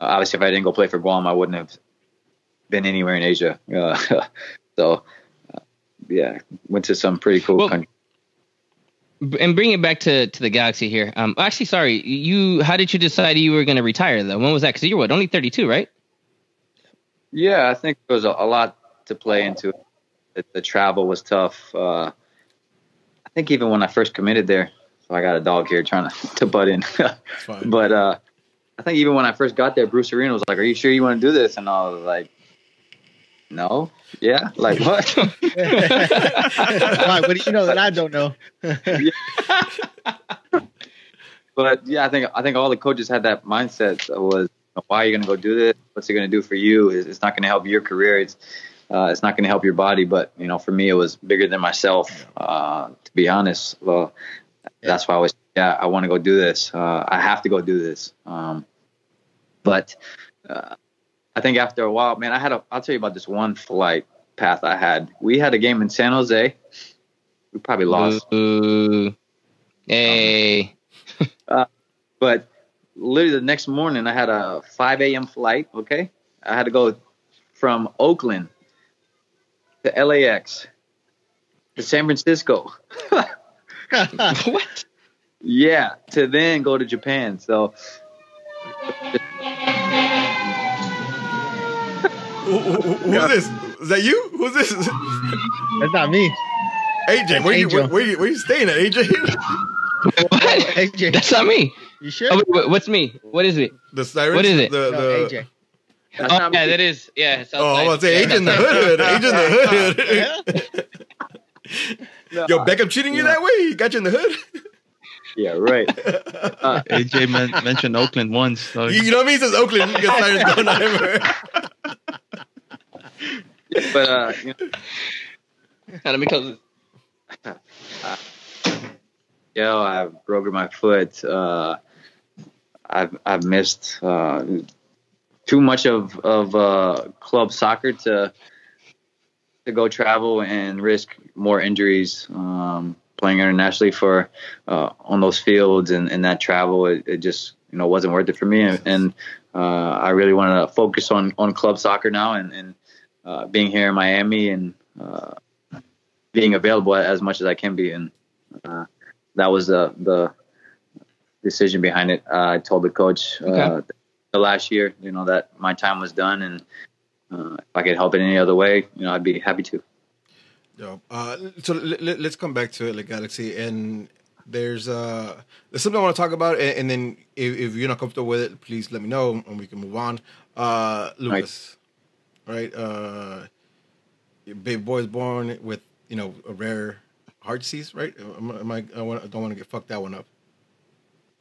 obviously, if I didn't go play for Guam, I wouldn't have been anywhere in Asia. So, went to some pretty cool countries. And bring it back to the Galaxy here. Actually, sorry, how did you decide you were going to retire though? When was that? Because you're only 32, right? Yeah, I think there was a lot to play into it. The travel was tough. I think even when I first committed there, so I got a dog here trying to butt in. But I think even when I first got there, Bruce Arena was like, "Are you sure you want to do this?" And I was like, "No." Yeah, like what? Why? What do you know that I don't know? But yeah, I think all the coaches had that mindset. Was, why are you going to go do this? What's it going to do for you? It's not going to help your career. It's not going to help your body. But for me, it was bigger than myself. To be honest, well, that's why I want to go do this. I have to go do this. But I think after a while, man, I'll tell you about this one flight path I had. We had a game in San Jose. We probably lost. Hey. But literally the next morning, I had a 5 a.m. flight, okay? I had to go from Oakland to LAX, to San Francisco. What? Yeah, to then go to Japan. So Who's this? Is that you? Who's this? That's not me. AJ, where you staying at, AJ? What? AJ. That's not me. You sure? Oh, what's me? What is it? The sirens? What is it? The, No, the, AJ. that's Oh, not yeah, me. that is. Yeah. It's Oh, I was outside. about to say, Agent in the hood. Agent in the hood. No, Yo, Beckham cheating you that way? He got you in the hood? yeah, right. AJ mentioned Oakland once. So You know what I mean? He says Oakland. You got sirens going on everywhere. But Let me close this. I've broken my foot. I've missed too much of club soccer to go travel and risk more injuries. Playing internationally for on those fields and that travel, it just wasn't worth it for me. And I really want to focus on club soccer now and being here in Miami and being available as much as I can be. And that was the decision behind it. I told the coach the last year, that my time was done, and if I could help in any other way, I'd be happy to. Yo, so let's come back to LA Galaxy, and there's something I want to talk about, and then if you're not comfortable with it, please let me know and we can move on. Lucas, right? Big boy is born with a rare heart disease, right? I don't want to get fucked that one up.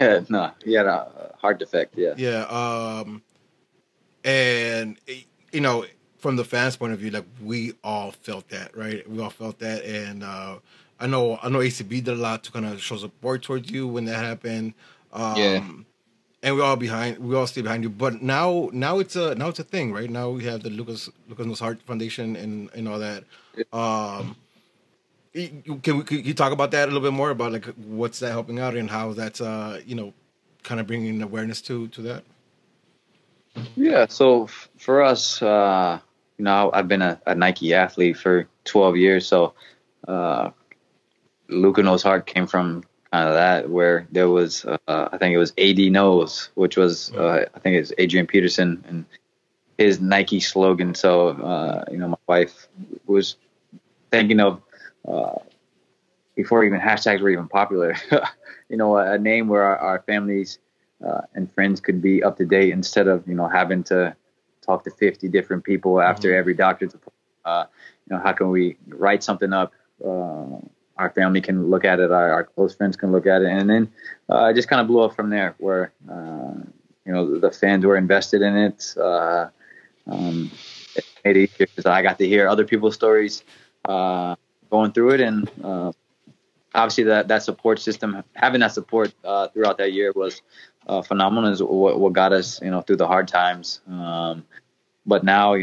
Yeah, no, he had a heart defect. Yeah. Yeah. And from the fans' point of view, like we all felt that, right? We all felt that, and I know ACB did a lot to kind of show support towards you when that happened. And we all stay behind you. But now it's a thing, right? Now we have the Lucas Knows Heart Foundation and all that. Can you talk about that a little bit more about like what's that helping out and how that's kind of bringing awareness to that? Yeah. So for us, I've been a Nike athlete for 12 years. So Luca Knows Heart came from kind of that, where there was I think it was AD Knows, which was I think it was Adrian Peterson and his Nike slogan. So my wife was thinking of before even hashtags were even popular, a name where our families and friends could be up to date instead of having to talk to 50 different people after every doctor's appointment. How can we write something up? Our family can look at it, our close friends can look at it, and then it just kind of blew up from there. Where the fans were invested in it. It made it easier because I got to hear other people's stories going through it, and obviously that support system, having that support throughout that year was phenomenal. Is what got us through the hard times. But now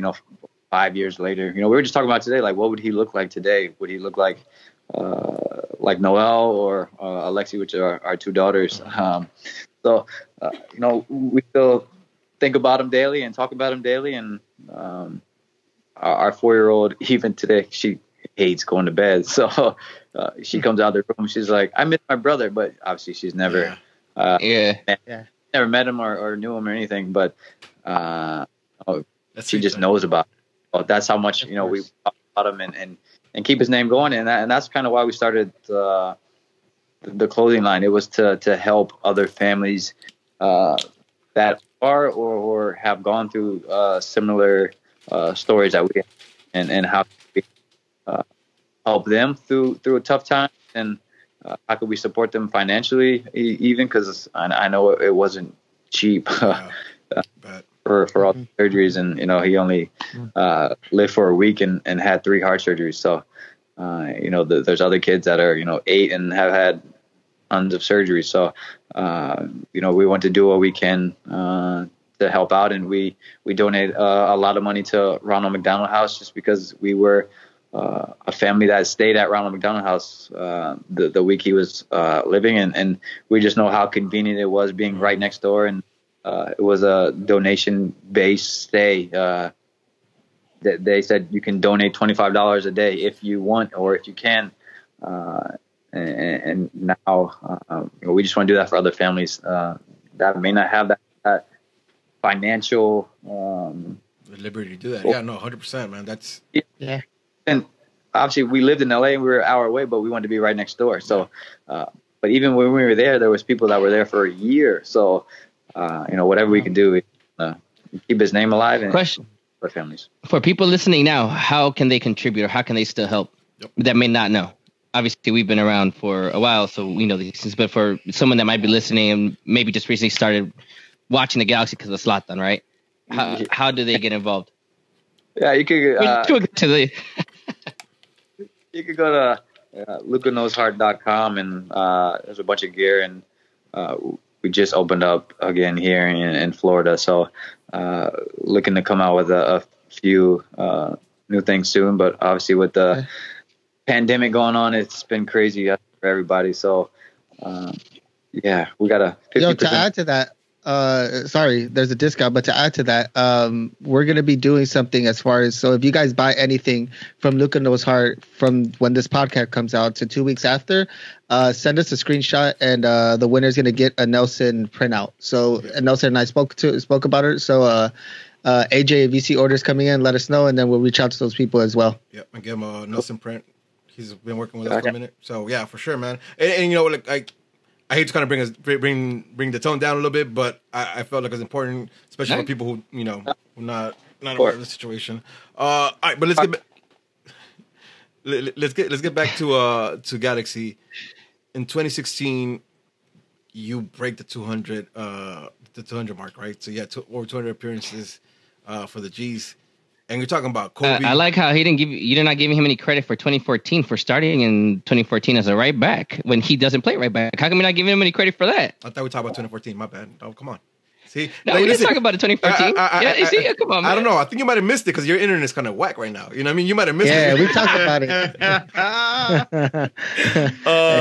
5 years later, we were just talking about today, like what would he look like today? Would he look like Noelle or Alexi, which are our two daughters? So we still think about him daily and talk about him daily. And our 4-year-old, even today, she hates going to bed. So she comes out of the room. She's like, I miss my brother. But obviously she's never never met him or knew him or anything. But she just knows about him. Well, that's how much, we talk about him and keep his name going. And that's kind of why we started the clothing line. It was to help other families that are or have gone through similar stories that we have, and how we help them through a tough time, and how could we support them financially, even because I know it wasn't cheap for all the surgeries, and he only lived for a week and had 3 heart surgeries. So there's other kids that are 8 and have had tons of surgeries. So we want to do what we can to help out, and we donate a lot of money to Ronald McDonald House, just because we were a family that stayed at Ronald McDonald House the week he was living, and we just know how convenient it was being right next door, and it was a donation-based stay. they said you can donate $25 a day if you want or if you can. And now we just want to do that for other families that may not have that financial the liberty to do that. Yeah, no, 100%, man. That's Yeah. And obviously, we lived in LA and we were an hour away, but we wanted to be right next door. So, but even when we were there was people that were there for a year. So, whatever we can do, keep his name alive and Question for families. for people listening now: how can they contribute, or how can they still help that may not know? Obviously, we've been around for a while, so we know these things. But for someone that might be listening and maybe just recently started watching the Galaxy because of Zlatan, right? How do they get involved? Yeah, you could. To the You could go to lucaknowsheart.com and there's a bunch of gear, and we just opened up again here in Florida. So looking to come out with a few new things soon, but obviously with the pandemic going on, it's been crazy for everybody. So we got a 50%. To add to that, sorry, there's a discount, but to add to that, we're going to be doing something as far as, so if you guys buy anything from Luka Knows Heart from when this podcast comes out to 2 weeks after, send us a screenshot and the winner's going to get a Nelson printout. So Nelson and I spoke about it. So AJ, if you see orders coming in, let us know, and then we'll reach out to those people as well. Yep, and give him a Nelson print. He's been working with us for a minute. So yeah, for sure, man. And I hate to kind of bring the tone down a little bit, but I felt like it was important, especially for people who who not aware of the situation. All right, but let's get back to Galaxy. In 2016, you break the 200 mark, right? So yeah, over 200 appearances for the G's. And you're talking about Kobe. I like how you're not giving him any credit for 2014 for starting in 2014 as a right back when he doesn't play right back. How come you're not giving him any credit for that? I thought we were talking about 2014. My bad. Oh, come on. See? No, we didn't talk about it 2014. Come on, man. I don't know. I think you might have missed it because your internet is kind of whack right now. You know what I mean? You might have missed it. Yeah, we talked about it.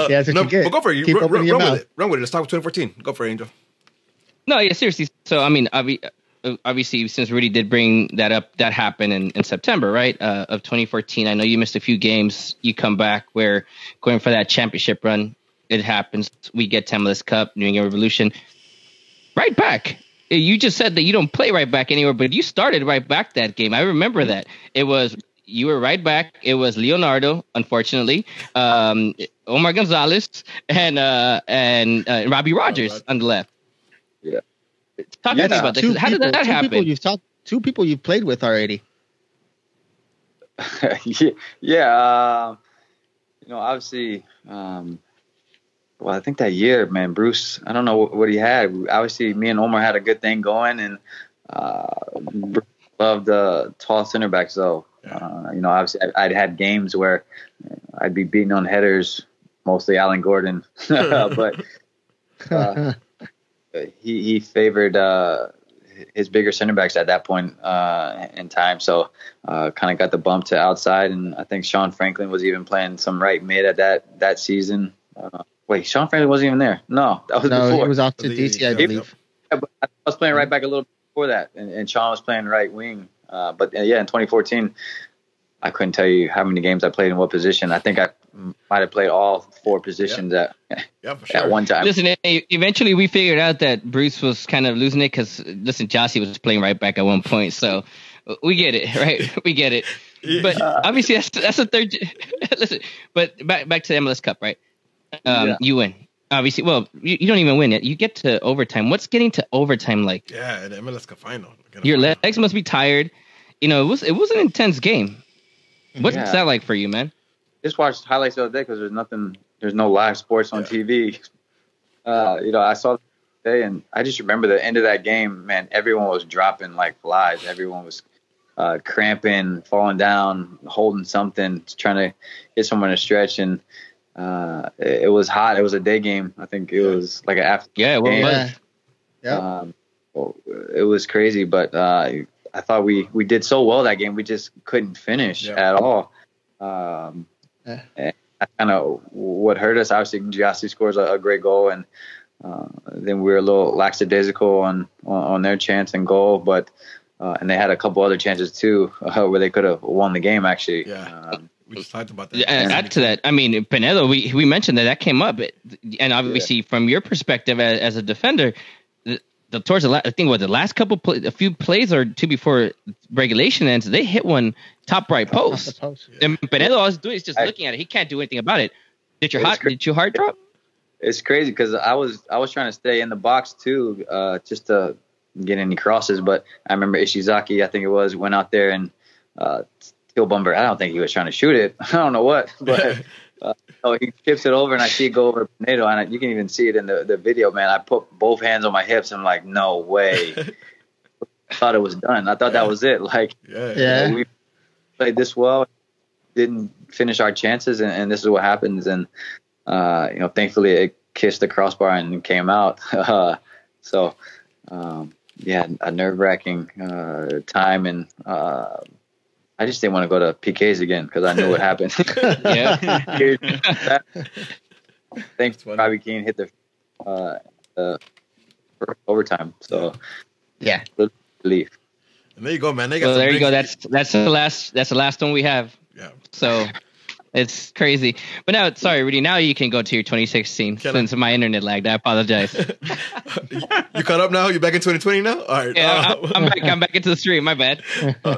That's what you get. But go for it. Keep opening your mouth. Run with it. Let's talk about 2014. Go for it, Angel. No, yeah, seriously. So, I mean, obviously, since Rudy did bring that up, that happened in September, right, of 2014. I know you missed a few games. You come back. We're going for that championship run. It happens. We get MLS Cup, New England Revolution. Right back. You just said that you don't play right back anywhere, but you started right back that game. I remember that. You were right back. It was Leonardo, unfortunately, Omar Gonzalez, and Robbie Rogers on the left. Yeah. Talk to me about that. How did that happen? Two people you've played with already. Yeah. Obviously, I think that year, man, Bruce, I don't know what he had. Obviously, me and Omar had a good thing going, and Bruce loved the tall center backs, though. Obviously, I'd had games where I'd be beating on headers, mostly Alan Gordon, but he favored his bigger center backs at that point in time. So kind of got the bump to outside. And I think Sean Franklin was even playing some right mid at that season. Wait, Sean Franklin wasn't even there. No, that was before. He was off to DC, I believe. Yeah, but I was playing right back a little bit before that. And Sean was playing right wing. But in 2014, I couldn't tell you how many games I played in what position. I think I might have played all four positions at one time. Listen, eventually we figured out that Bruce was kind of losing it because, listen, Jossie was playing right back at one point. So we get it, right? We get it. But obviously that's a third. Listen, but back to the MLS Cup, right? You win. Obviously, well, you don't even win it. You get to overtime. What's getting to overtime like? Yeah, the MLS Cup final. Your legs must be tired. It was an intense game. What's that like for you, man? Just watched highlights the other day because there's no live sports on TV. I saw the day, and I just remember the end of that game, man, everyone was dropping like flies. Everyone was cramping, falling down, holding something, trying to get someone to stretch. And it was hot. It was a day game. I think it was like an afternoon game. Yeah. It was crazy, but I thought we did so well that game. We just couldn't finish at all. And that's kind of what hurt us. Obviously, Giassi scores a great goal, and then we were a little lackadaisical on their chance and goal. But and they had a couple other chances too where they could have won the game. Actually, Yeah. We just talked about that. And add to that, I mean, Pinedo, we mentioned that came up, and obviously from your perspective as a defender, towards the I think the last a few plays or two before regulation ends, they hit one top right post. And Pinedo, all he's doing is just looking at it. He can't do anything about it. Did your heart drop? It's crazy because I was trying to stay in the box too, just to get any crosses. But I remember Ishizaki, I think it was, went out there and Steel Bumper. I don't think he was trying to shoot it. I don't know what, but he tips it over and I see it go over Pinedo, and you can even see it in the video, man. I put both hands on my hips. I'm like, no way. I thought it was done. I thought that was it. Like, we played this well, didn't finish our chances, and this is what happens. And thankfully it kissed the crossbar and came out. So a nerve-wracking time, and I just didn't want to go to PKs again because I knew what happened. Thanks to Robbie Keane hit the first overtime. So relief. And there you go, man. There you go. That's the last one we have. Yeah. So it's crazy. But now, sorry, Rudy. Now you can go to your 2016 since my internet lagged. I apologize. You caught up now? You back in 2020 now? All right. Yeah, I'm back into the stream. My bad.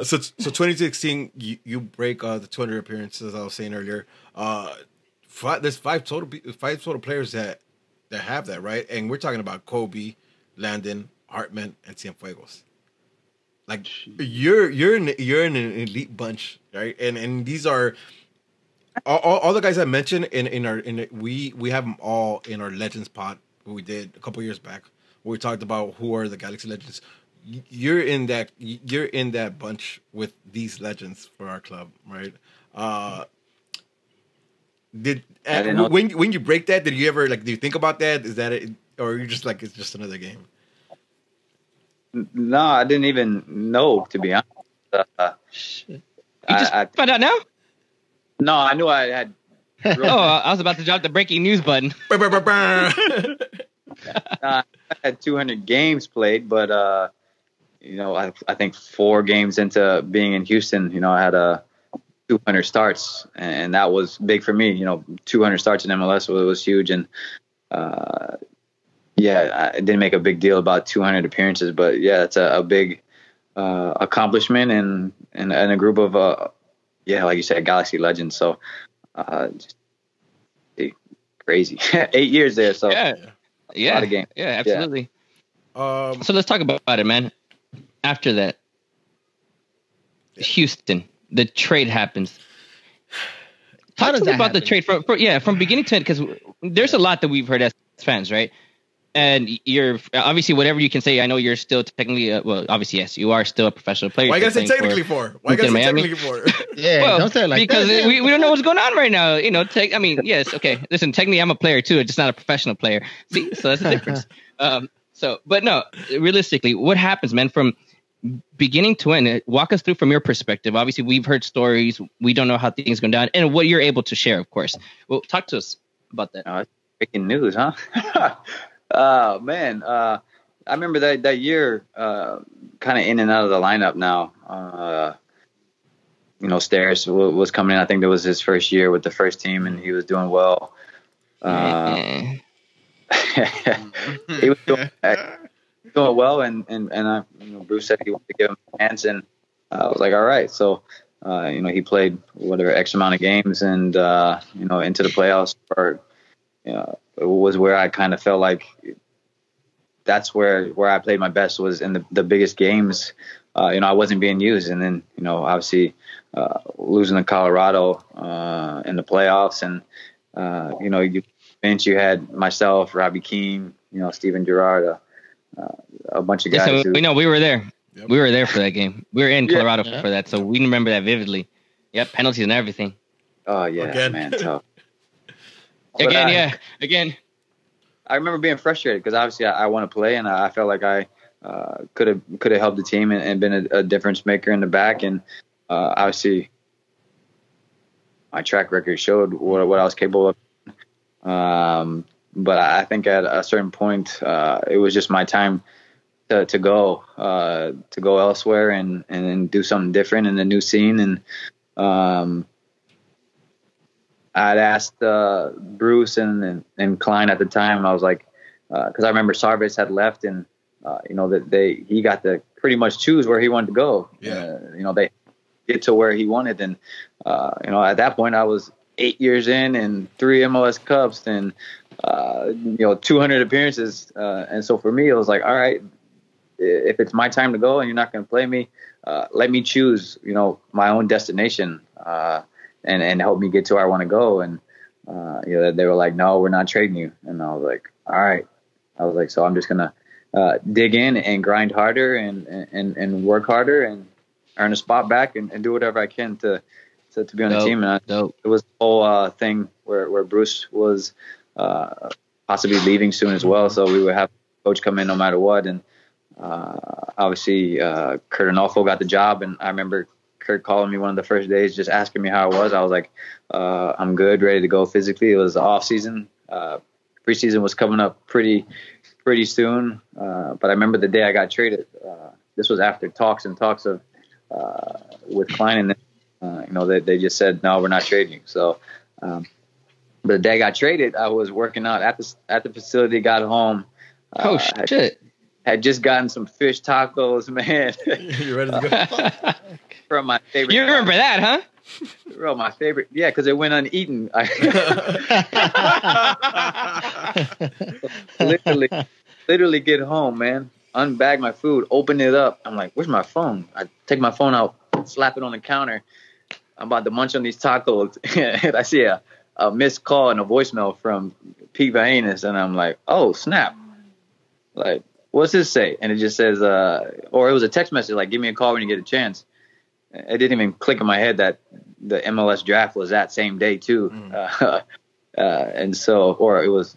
So 2016, you break the 200 appearances, as I was saying earlier. There's five total players that have that, right? And we're talking about Kobe, Landon, Hartman, and Cienfuegos. Like you're an elite bunch, right? And these are all the guys I mentioned we have them all in our Legends pod what we did a couple years back, where we talked about who are the Galaxy Legends. You're in that bunch with these legends for our club, right? When you break that, did you ever do you think about that? Is that it, or are you just like it's just another game? No, I didn't even know, to be honest. You just found out now? No, I knew I had. I was about to drop the breaking news button. I had 200 games played, but I think 4 games into being in Houston, I had 200 starts, and that was big for me. 200 starts in MLS was huge, and I didn't make a big deal about 200 appearances, but it's a big accomplishment and a group of like you said, Galaxy legends. So just crazy. 8 years there, so a lot of games. Yeah, absolutely. So let's talk about it, man. After that, Houston, the trade happens. Talk to me about the trade from beginning to end, because there's a lot that we've heard as fans, right? And you're obviously whatever you can say. I know you're still technically, obviously yes, you are still a professional player. Why you gotta say technically for? Why you gotta say technically for? Don't say it like because that. we don't know what's going on right now. Yes, okay. Listen, technically I'm a player too, just not a professional player. See, so that's the difference. But no, realistically, what happens, man, from beginning to end? Walk us through from your perspective. Obviously, we've heard stories. We don't know how things go down, and what you're able to share, of course. Well, talk to us about that. Breaking news, huh? Oh man, I remember that year, kind of in and out of the lineup now. Stairs was coming in. I think that was his first year with the first team, and he was doing well. He was doing well, and Bruce said he wanted to give him a chance, and I was like, all right. So, he played whatever X amount of games, and into the playoffs for. It was where I kind of felt like that's where I played my best, was in the biggest games. I wasn't being used, and then obviously losing to Colorado in the playoffs, and you had myself, Robbie Keane, Steven Gerrard, a bunch of guys. So we know we were there. Yep. We were there for that game. We were in Colorado for that, so we remember that vividly. Yep, penalties and everything. Oh yeah, man, tough. Again. I remember being frustrated because obviously I want to play, and I felt like I could have helped the team and been a difference maker in the back, and obviously my track record showed what I was capable of. But I think at a certain point it was just my time to go elsewhere and do something different in a new scene. And I'd asked Bruce and Klein at the time. I was like, because I remember Sarvis had left, and that he got to pretty much choose where he wanted to go. Yeah. They get to where he wanted, and at that point I was 8 years in and 3 MLS Cups and 200 appearances, and so for me it was like, all right, if it's my time to go and you're not going to play me, let me choose my own destination, and help me get to where I want to go. And they were like, no, we're not trading you. And I was like, all right. I was like, so I'm just gonna dig in and grind harder and work harder and earn a spot back and do whatever I can to be on the team. And it was the whole thing where Bruce was possibly leaving soon as well, so we would have coach come in no matter what. And obviously Kurt Anolfo got the job, and I remember Kurt calling me one of the first days, just asking me how I was. I was like, I'm good, ready to go physically. It was the off season. Preseason was coming up pretty soon. But I remember the day I got traded. This was after talks of with Klein, and they just said, no, we're not trading you. So, but the day I got traded, I was working out at the facility. Got home. Shit! Had just gotten some fish tacos, man. You ready to go? From my favorite. You remember that, huh? Bro, my favorite. Yeah, because it went uneaten. literally get home, man. Unbag my food, open it up. I'm like, where's my phone? I take my phone out, slap it on the counter. I'm about to munch on these tacos, and I see a missed call and a voicemail from Pete Vahenis, and I'm like, oh, snap. Like, what's this say? And it just says, or it was a text message, like, give me a call when you get a chance. It didn't even click in my head that the MLS draft was that same day too. And so, or it was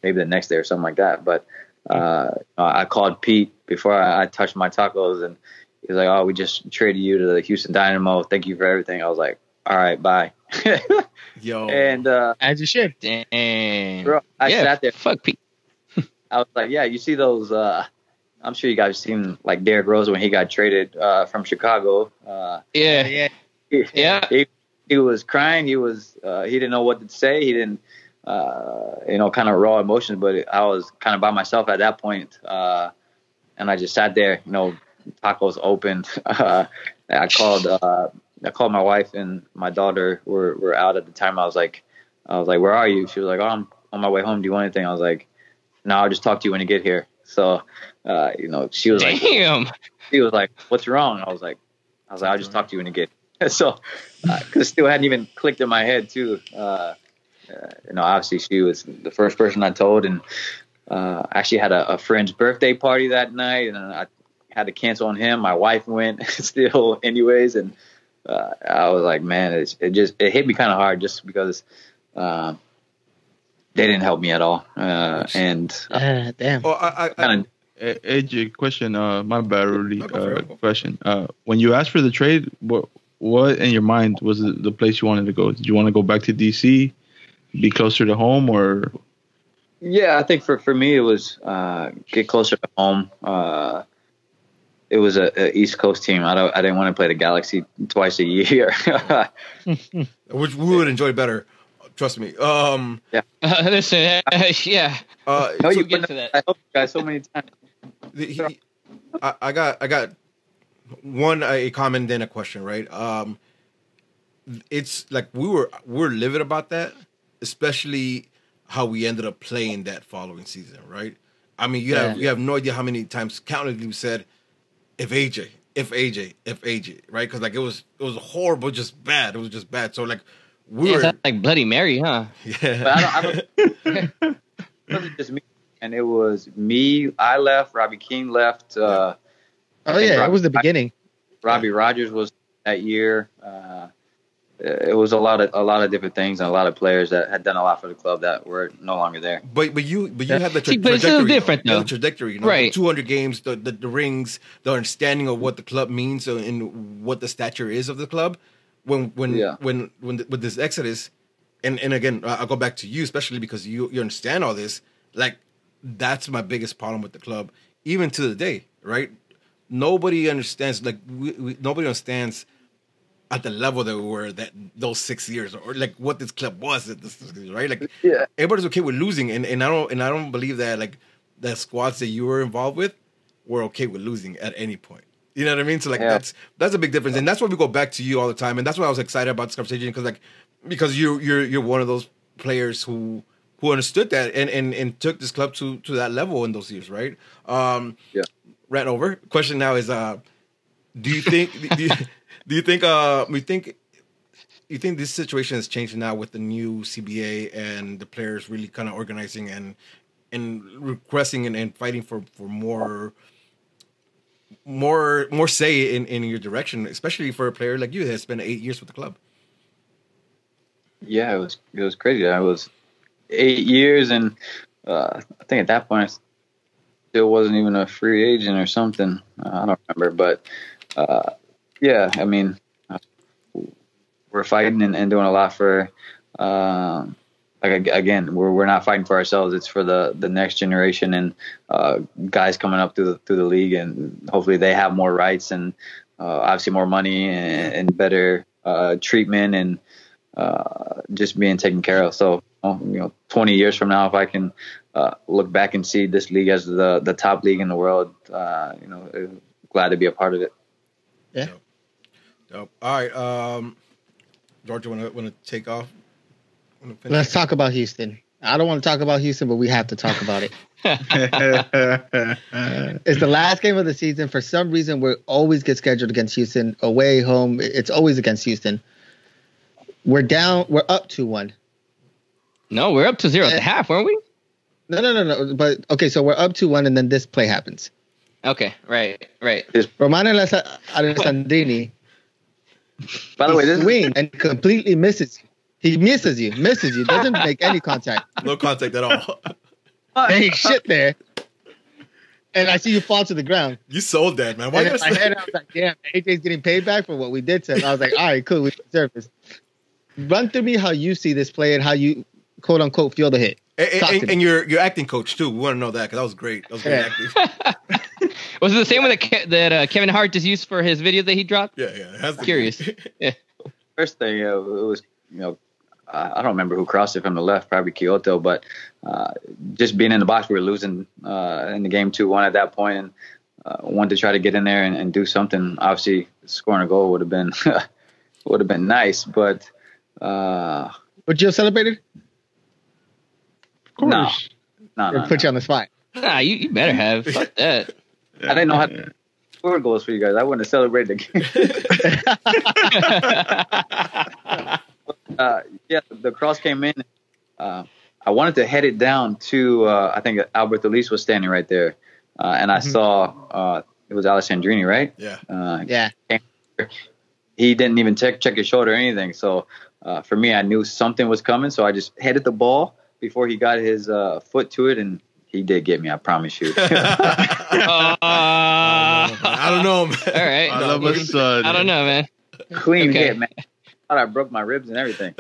maybe the next day or something like that. But I called Pete before I touched my tacos, and he was like, oh, we just traded you to the Houston Dynamo. Thank you for everything. I was like, all right, bye. Yo. And as you should. Damn. Bro, I sat there. Fuck Pete. I was like, yeah, you see those, I'm sure you guys seen like Derrick Rose when he got traded from Chicago. Yeah. He was crying. He didn't know what to say. He didn't, kind of raw emotions. But I was kind of by myself at that point, and I just sat there. Tacos opened. I called my wife, and my daughter were out at the time. I was like, where are you? She was like, oh, I'm on my way home. Do you want anything? I was like, no, I'll just talk to you when you get here. So, she was like, damn. She was like, what's wrong? I was like, I'll just talk to you when you get here. So, because it still hadn't even clicked in my head too. Obviously she was the first person I told, and actually had a friend's birthday party that night, and I had to cancel on him. My wife went still anyways. And I was like, man, it hit me kind of hard just because, they didn't help me at all. Damn. Oh, AJ, question. My bad, Rudy. Question. When you asked for the trade, what in your mind was the place you wanted to go? Did you want to go back to DC, be closer to home, or? Yeah, I think for me it was get closer to home. It was a East Coast team. I didn't want to play the Galaxy twice a year, which we would enjoy better. Trust me. Yeah. Listen. Yeah. No, you get to that. I hope you guys so many times. I got a comment, then a question, right? It's like we're livid about that, especially how we ended up playing that following season, right? I mean, you have no idea how many times countlessly we said, if AJ, right? Because like it was horrible, just bad. It was just bad. So like it's like Bloody Mary, huh? Yeah. But I don't it wasn't just me, and it was me. I left. Robbie Keane left. It was the beginning. Robbie Rogers was that year. It was a lot of different things, and a lot of players that had done a lot for the club that were no longer there. But you had the trajectory. But it's still different, though. The trajectory, right? The 200 games, the rings, the understanding of what the club means, and what the stature is of the club. When with this exodus, and again, I'll go back to you, especially because you understand all this. Like, that's my biggest problem with the club even to the day, right? Nobody understands. Like nobody understands at the level that we were those 6 years, or like what this club was at this, right? Like everybody's okay with losing, and I don't believe that like the squads that you were involved with were okay with losing at any point. You know what I mean? So like that's a big difference, and that's why we go back to you all the time, and that's why I was excited about this conversation because you're one of those players who understood that and took this club to that level in those years, right? Ran over. Question now is, do you think you think this situation has changed now with the new CBA and the players really kind of organizing and requesting and fighting for more say in your direction, especially for a player like you that has spent 8 years with the club? Yeah, it was crazy. I was 8 years, and I think at that point I still wasn't even a free agent or something. I don't remember, but yeah, I mean, we're fighting and doing a lot for. Like again, we're not fighting for ourselves. It's for the next generation and guys coming up through the league, and hopefully they have more rights and obviously more money and better treatment and just being taken care of. So 20 years from now, if I can look back and see this league as the top league in the world, glad to be a part of it. Yeah. Dope. All right, George, want to take off? Let's talk about Houston. I don't want to talk about Houston, but we have to talk about it. It's the last game of the season. For some reason, we always get scheduled against Houston. Away, home, it's always against Houston. We're down. We're up 2-1. No, we're up to 0 at the half, weren't we? No. But, okay, so we're up 2-1, and then this play happens. Okay, right. Romano Alessandrini. By the way, this swing and completely misses you. He misses you, doesn't make any contact. No contact at all. And he shit there. And I see you fall to the ground. You sold that, man. Why? And in my head, I was like, damn, AJ's getting paid back for what we did to him. I was like, all right, cool, we deserve this. Run through me how you see this play and how you, quote unquote, feel the hit. And your acting coach, too. We want to know that because that was great. That was great acting. Was it the same one that Kevin Hart just used for his video that he dropped? Yeah. Curious. Yeah. First thing, it was, I don't remember who crossed it from the left, probably Kyoto, but just being in the box, we were losing in the game 2-1 at that point, and wanted to try to get in there and do something. Obviously, scoring a goal would have been nice, but would you have celebrated? Of course. No. Put you on the spot. Nah, you better have. Fuck that. I didn't know how to score goals for you guys. I wouldn't have celebrated the game. Yeah, the cross came in. I wanted to head it down to, I think Albert Elise was standing right there. And I saw it was Alessandrini, right? Yeah. Yeah. He didn't even check his shoulder or anything. So for me, I knew something was coming. So I just headed the ball before he got his foot to it. And he did get me, I promise you. I don't know, man. All right. I love my son. I don't know, man. Clean hit, man. I thought I broke my ribs and everything.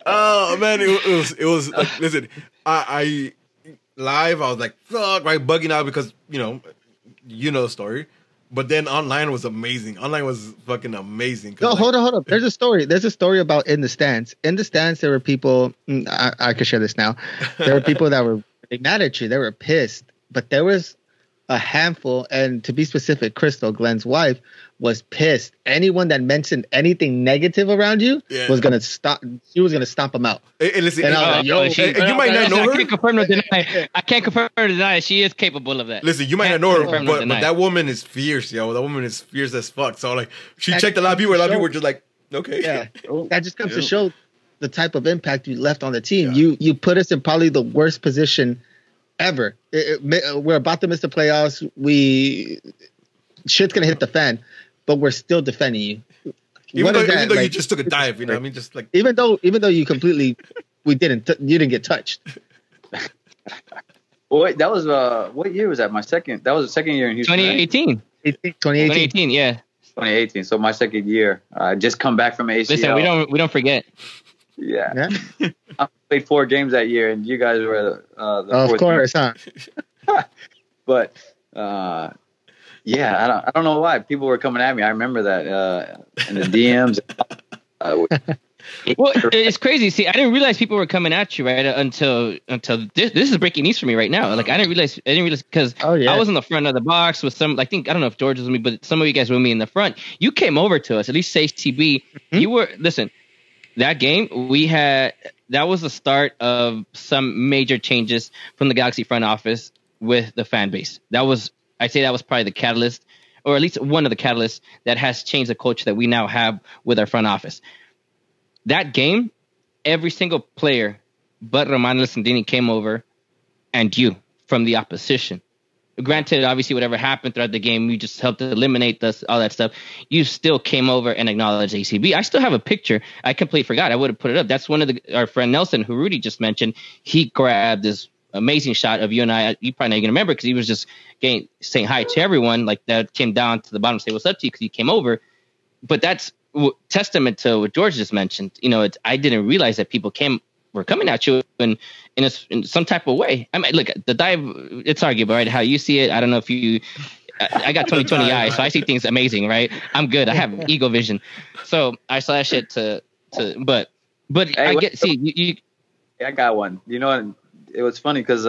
Oh man, it was. Listen, I live. I was like, fuck, right, bugging out because you know the story. But then online was amazing. Online was fucking amazing. No, hold on. There's a story about in the stands. In the stands, there were people. I could share this now. There were people that were mad at you. They were pissed. But there was a handful, and to be specific, Crystal, Glenn's wife, was pissed. Anyone that mentioned anything negative around you was gonna stop. She was gonna stomp them out. Hey, listen, and I was like, yo, you might not know her. I can't confirm or deny. I can't confirm or deny. She is capable of that. Listen, you might not know her, but that woman is fierce, yo. That woman is fierce as fuck. So like, she checked a lot of people. A lot of people were just like, okay, yeah. That just comes to show the type of impact you left on the team. Yeah. You put us in probably the worst position ever. We're about to miss the playoffs. Shit's gonna hit the fan, but we're still defending you. Even though you just took a dive, you know what I mean? Just like even though you completely, you didn't get touched. Well, wait, that was what year was that? That was the second year in Houston. 2018. 2018, yeah. 2018. So my second year. I just come back from ACL. Listen, we don't forget. Yeah. I played 4 games that year, and you guys were the Of fourth course, one. huh? But yeah, I don't know why people were coming at me. I remember that in the DMs. Well, it's crazy. See, I didn't realize people were coming at you right until this is breaking news for me right now. Like I didn't realize because I was in the front of the box with some. I don't know if George was with me, but some of you guys were with me in the front. You came over to us, at least say TB. You were that game we had. That was the start of some major changes from the Galaxy front office with the fan base. I'd say that was probably the catalyst, or at least one of the catalysts that has changed the culture that we now have with our front office. That game, every single player but Romano Sandini came over, and you from the opposition. Granted, obviously, whatever happened throughout the game, you just helped eliminate us, all that stuff. You still came over and acknowledged ACB. I still have a picture. I completely forgot. I would have put it up. That's one of our friend Nelson, who Rudy just mentioned. He grabbed this amazing shot of you and I. You probably not going to remember because he was just saying hi to everyone. Like that came down to the bottom, say what's up to you because he came over. But that's testament to what George just mentioned. I didn't realize that people were coming at you in some type of way. I mean, look, the dive, it's arguable, right? How you see it. I don't know if you. I got 20/20 eyes, so I see things amazing, right? I'm good. I have ego vision, so I saw that shit but hey, I get you. I got one. It was funny because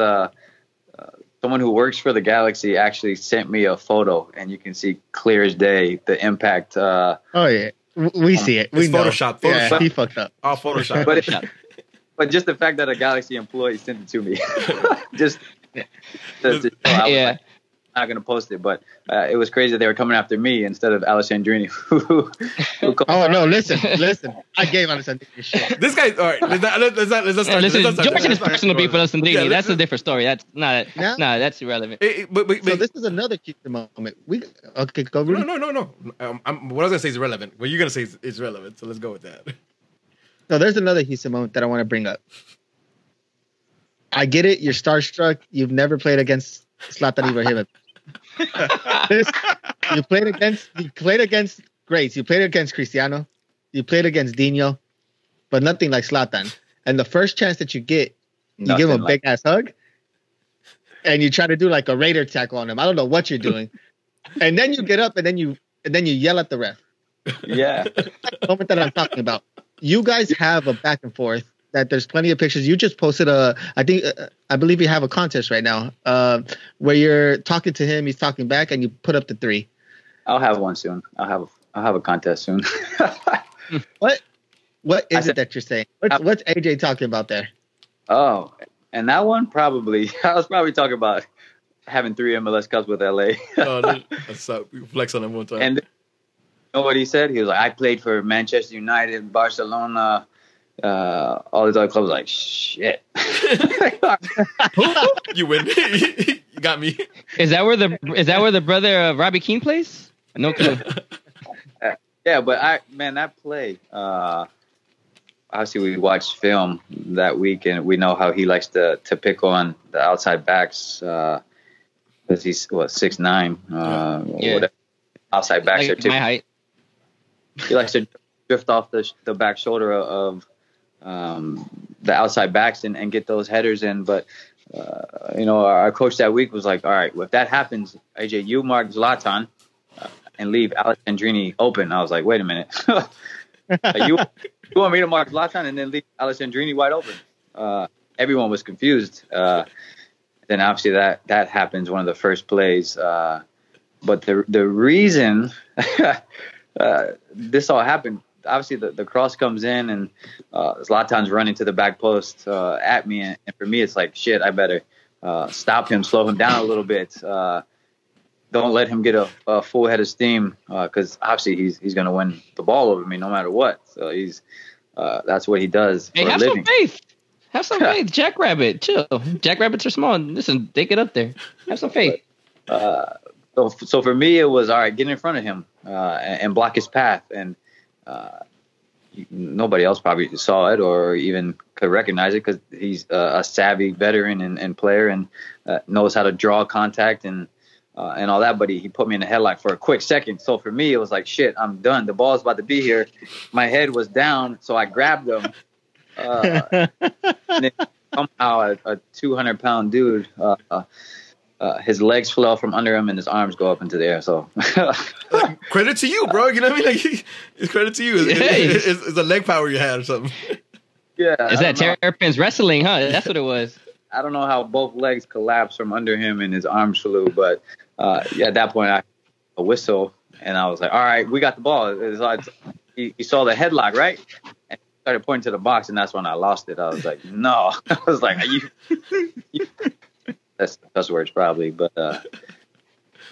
someone who works for the Galaxy actually sent me a photo, and you can see clear as day the impact. Oh yeah, we see it. We know. Photoshop. Yeah, he fucked up. All Photoshop. But just the fact that a Galaxy employee sent it to me, just yeah. I'm not gonna post it, but it was crazy that they were coming after me instead of Alessandrini. Oh no! Listen! I gave Alessandrini shit. This guy. All right. Let's not start. Listen, George has personal beef with Alessandrini. That's a different story. That's not. No, that's irrelevant. But so this is another cute moment. Okay, go. Rudy. No. What I was gonna say is irrelevant. What you're gonna say is relevant. So let's go with that. So there's another Houston moment that I want to bring up. I get it. You're starstruck. You've never played against Zlatan Ibrahimovic. You played against greats. You played against Cristiano. You played against Dino, but nothing like Zlatan. And the first chance that you get, you give him a big ass hug, and you try to do like a Raider tackle on him. I don't know what you're doing, and then you get up and then you yell at the ref. Yeah, that's the moment that I'm talking about. You guys have a back and forth. That there's plenty of pictures. You just posted I believe you have a contest right now where you're talking to him, he's talking back, and you put up the 3. I'll have one soon. I'll have a contest soon. What is it that you're saying? What's AJ talking about there? Oh, and that one probably I was probably talking about having 3 MLS Cups with LA. That's flex on him one time. And you know what he said? He was like, I played for Manchester United, Barcelona. All these other clubs like shit. You win. You got me. Is that where the brother of Robbie Keane plays? No clue. Yeah, but that play. Obviously, we watched film that week, and we know how he likes to pick on the outside backs because he's 6'9". Whatever. Outside backs are my height. He likes to drift off the back shoulder of the outside backs and get those headers in. But, our coach that week was like, all right, well, if that happens, AJ, you mark Zlatan and leave Alessandrini open. I was like, wait a minute. You want me to mark Zlatan and then leave Alessandrini wide open? Everyone was confused. Then obviously that happens one of the first plays. But the reason this all happened, obviously the cross comes in and Zlatan's running to the back post at me, and for me it's like shit. I better stop him, slow him down a little bit. Don't let him get a full head of steam because obviously he's going to win the ball over me no matter what. So that's what he does for a living. Have some faith. Jackrabbit, chill. Jackrabbits are small. Listen, they get up there. Have some faith. So for me it was all right. Get in front of him and block his path and. Nobody else probably saw it or even could recognize it because he's a savvy veteran and player and knows how to draw contact and all that. But he put me in a headlock for a quick second. So for me, it was like, shit, I'm done. The ball's about to be here. My head was down, so I grabbed him And then somehow a 200-pound dude, his legs fell from under him and his arms go up into the air. So credit to you, bro. You know what I mean? Like, it's credit to you. It's the leg power you had or something. Yeah, is that Terrapins wrestling? Huh? That's what it was. I don't know how both legs collapsed from under him and his arms flew, but at that point I a whistle and I was like, all right, we got the ball. He saw the headlock, right? And started pointing to the box, and that's when I lost it. I was like, no. I was like, you that's cuss words probably, but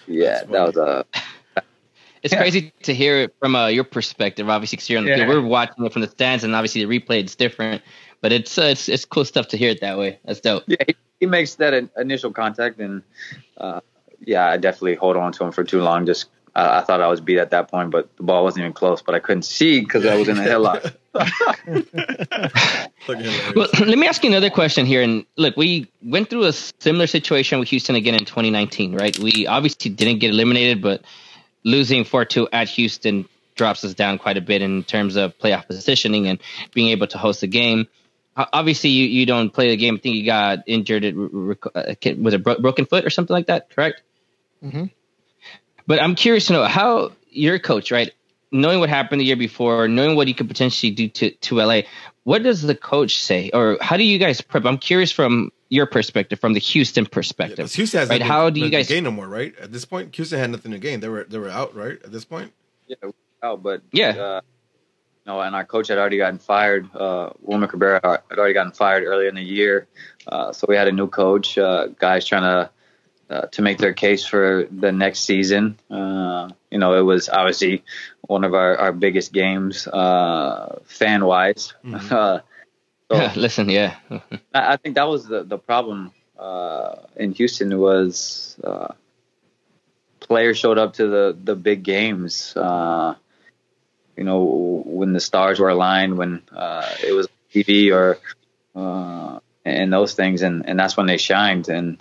yeah, that was It's crazy to hear it from your perspective, obviously, because you're on the field. We're watching it from the stands, and obviously the replay is different. But it's cool stuff to hear it that way. That's dope. Yeah, he makes that initial contact, and I definitely hold on to him for too long. Just I thought I was beat at that point, but the ball wasn't even close. But I couldn't see because I was in a headlock. Well, let me ask you another question here. And look, we went through a similar situation with Houston again in 2019, right? We obviously didn't get eliminated, but losing 4-2 at Houston drops us down quite a bit in terms of playoff positioning and being able to host a game. Obviously, you don't play the game. I think you got injured. Was it broken foot or something like that, correct? Mm-hmm. But I'm curious to know how your coach, right, knowing what happened the year before, knowing what he could potentially do to LA, what does the coach say? Or how do you guys prep? I'm curious from your perspective, from the Houston perspective. Yeah, Houston has right? How do you guys gain no more, right? At this point, Houston had nothing to gain. They were out, right? At this point? Yeah, we were out, but yeah. And our coach had already gotten fired. Wilmer Cabrera had already gotten fired earlier in the year. So we had a new coach, guys trying to make their case for the next season. It was obviously one of our biggest games fan-wise. Mm-hmm. Listen, yeah. I think that was the problem in Houston was players showed up to the big games. When the stars were aligned, when it was TV or and those things, and that's when they shined. And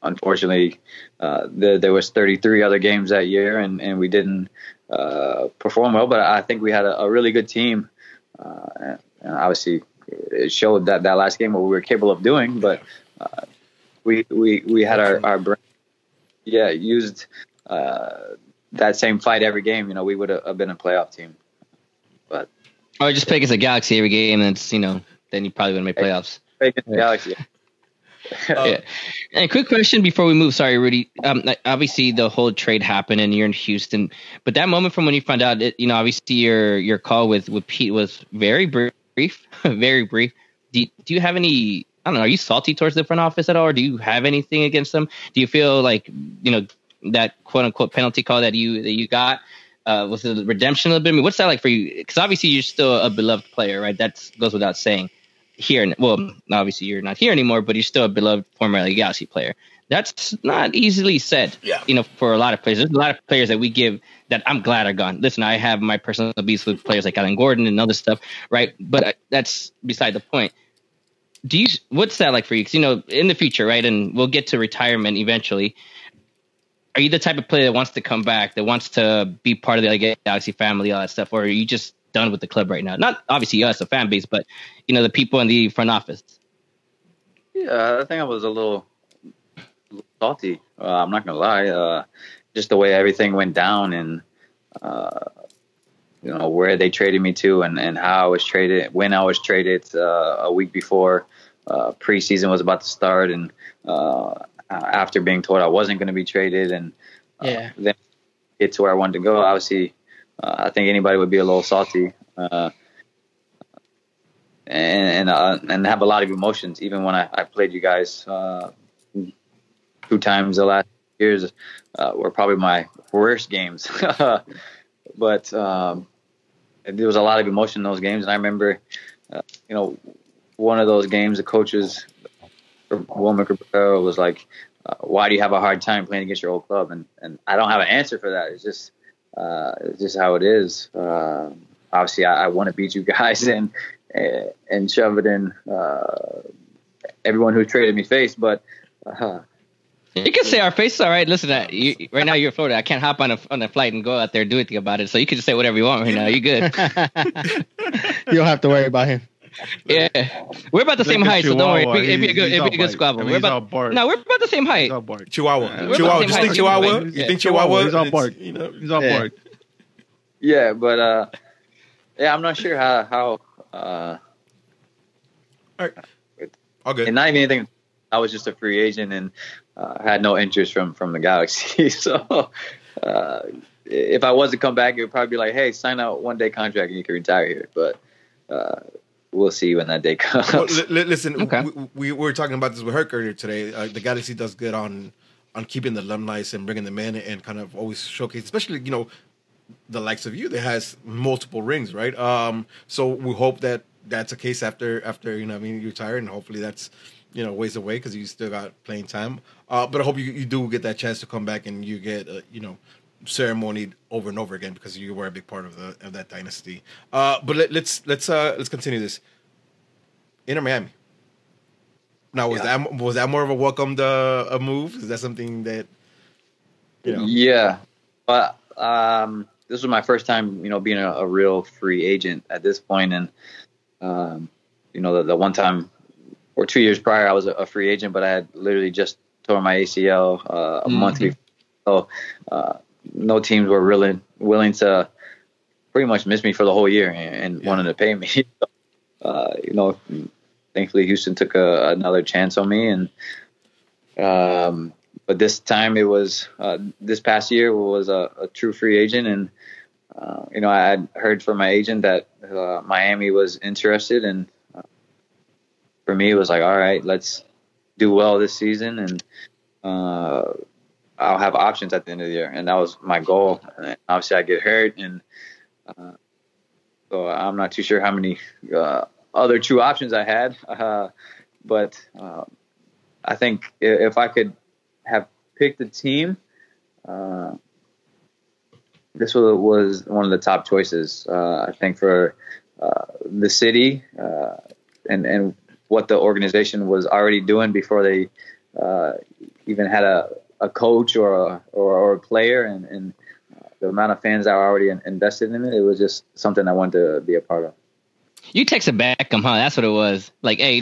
unfortunately, there was 33 other games that year, and we didn't perform well. But I think we had a really good team, and obviously it showed that last game what we were capable of doing. But we had our brain, used. That same fight every game, we would have been a playoff team. But or just play against the Galaxy every game, and it's then you probably wouldn't make playoffs. Play against the Galaxy. Yeah. And quick question before we move. Sorry, Rudy. Obviously, the whole trade happened, and you're in Houston. But that moment from when you found out, obviously your call with Pete was very brief, very brief. Do you have any? I don't know. Are you salty towards the front office at all, or do you have anything against them? Do you feel like that quote unquote penalty call that you got was the redemption a little bit? I mean, what's that like for you? Because obviously you're still a beloved player, right? That goes without saying. Here, well, obviously you're not here anymore, but you're still a beloved former LA Galaxy player. That's not easily said. Yeah. For a lot of players. There's a lot of players that we give that I'm glad are gone. Listen, I have my personal beefs with players like Alan Gordon and other stuff, right? But that's beside the point. What's that like for you? Because in the future, right, and we'll get to retirement eventually. Are you the type of player that wants to come back, that wants to be part of the LA Galaxy family, all that stuff, or are you just done with the club right now? Not obviously us, a fan base, but the people in the front office. Yeah, I think I was a little salty. I'm not gonna lie. Just the way everything went down, and where they traded me to, and how I was traded, when I was traded a week before preseason was about to start, and after being told I wasn't going to be traded, and then get to where I wanted to go. Obviously, I think anybody would be a little salty, and have a lot of emotions. Even when I played you guys 2 times the last years, were probably my worst games. But there was a lot of emotion in those games, and I remember, one of those games, the coaches, Wilmer Cabrera, was like, "Why do you have a hard time playing against your old club?" And I don't have an answer for that. It's just how it is. Obviously, I want to beat you guys and shove it in everyone who traded me face, but. You can say our face, all right. Listen, right now you're in Florida. I can't hop on a flight and go out there and do anything about it. So you can just say whatever you want right now. You good? You don't have to worry about him. Yeah, we're about the same height, so don't worry. It'd be a good squabble. We're about bark. No, we're about the same height. He's all bark. Chihuahua. We're Chihuahua. about the Just same think height Chihuahua. anyway. You think Chihuahua? He's all It's, bark. you know, He's all Yeah. bark. Yeah, but yeah, I'm not sure how all right. All good. and not even anything. I was just a free agent and had no interest from the Galaxy. So if I was to come back, it would probably be like, hey, sign a 1-day contract and you can retire here. But we'll see when that day comes. Well, listen, Okay. we were talking about this with Herc earlier today. The Galaxy does good on keeping the alumni and bringing them in and kind of always showcase, especially, you know, the likes of you that has multiple rings, right? So we hope that that's a case after you know, I mean, you retire, and hopefully that's, you know, ways away because you still got playing time. But I hope you do get that chance to come back and you get you know, ceremonied over and over again because you were a big part of that dynasty. But let's continue this. Inter Miami. Now was that more of a welcomed a move? Is that something that, you know? Yeah, but this was my first time, you know, being a real free agent at this point, and you know, the one time or 2 years prior, I was a free agent, but I had literally just tore my ACL a month before. So no teams were willing to pretty much miss me for the whole year and wanted to pay me. So, you know, thankfully Houston took another chance on me, and but this time it was this past year was a true free agent, and you know, I had heard from my agent that Miami was interested, and for me it was like, all right, let's do well this season, and I'll have options at the end of the year, and that was my goal. And obviously I get hurt, and so I'm not too sure how many other true options I had, but I think if I could have picked a team, this was one of the top choices. I think for the city and what the organization was already doing before they even had a coach or a player, and the amount of fans that were already invested in it. It was just something I wanted to be a part of. You texted Beckham, huh? That's what it was. Like, hey,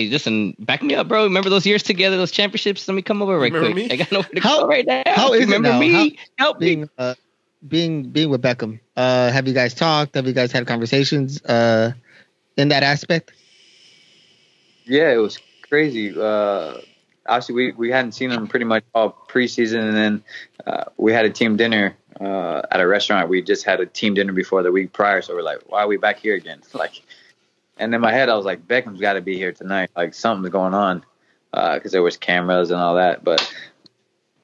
listen, back me up, bro. Remember those years together, those championships? Let me come over right quick. Me? I got nowhere to go right now. How is remember it now? me? Help me. Being with Beckham, have you guys talked? Have you guys had conversations in that aspect? Yeah, it was crazy. Obviously, we hadn't seen him pretty much all preseason, and then we had a team dinner at a restaurant. We just had a team dinner before the week prior, so we're like, why are we back here again? Like, and in my head, I was like, Beckham's got to be here tonight. Like, something's going on because there was cameras and all that. But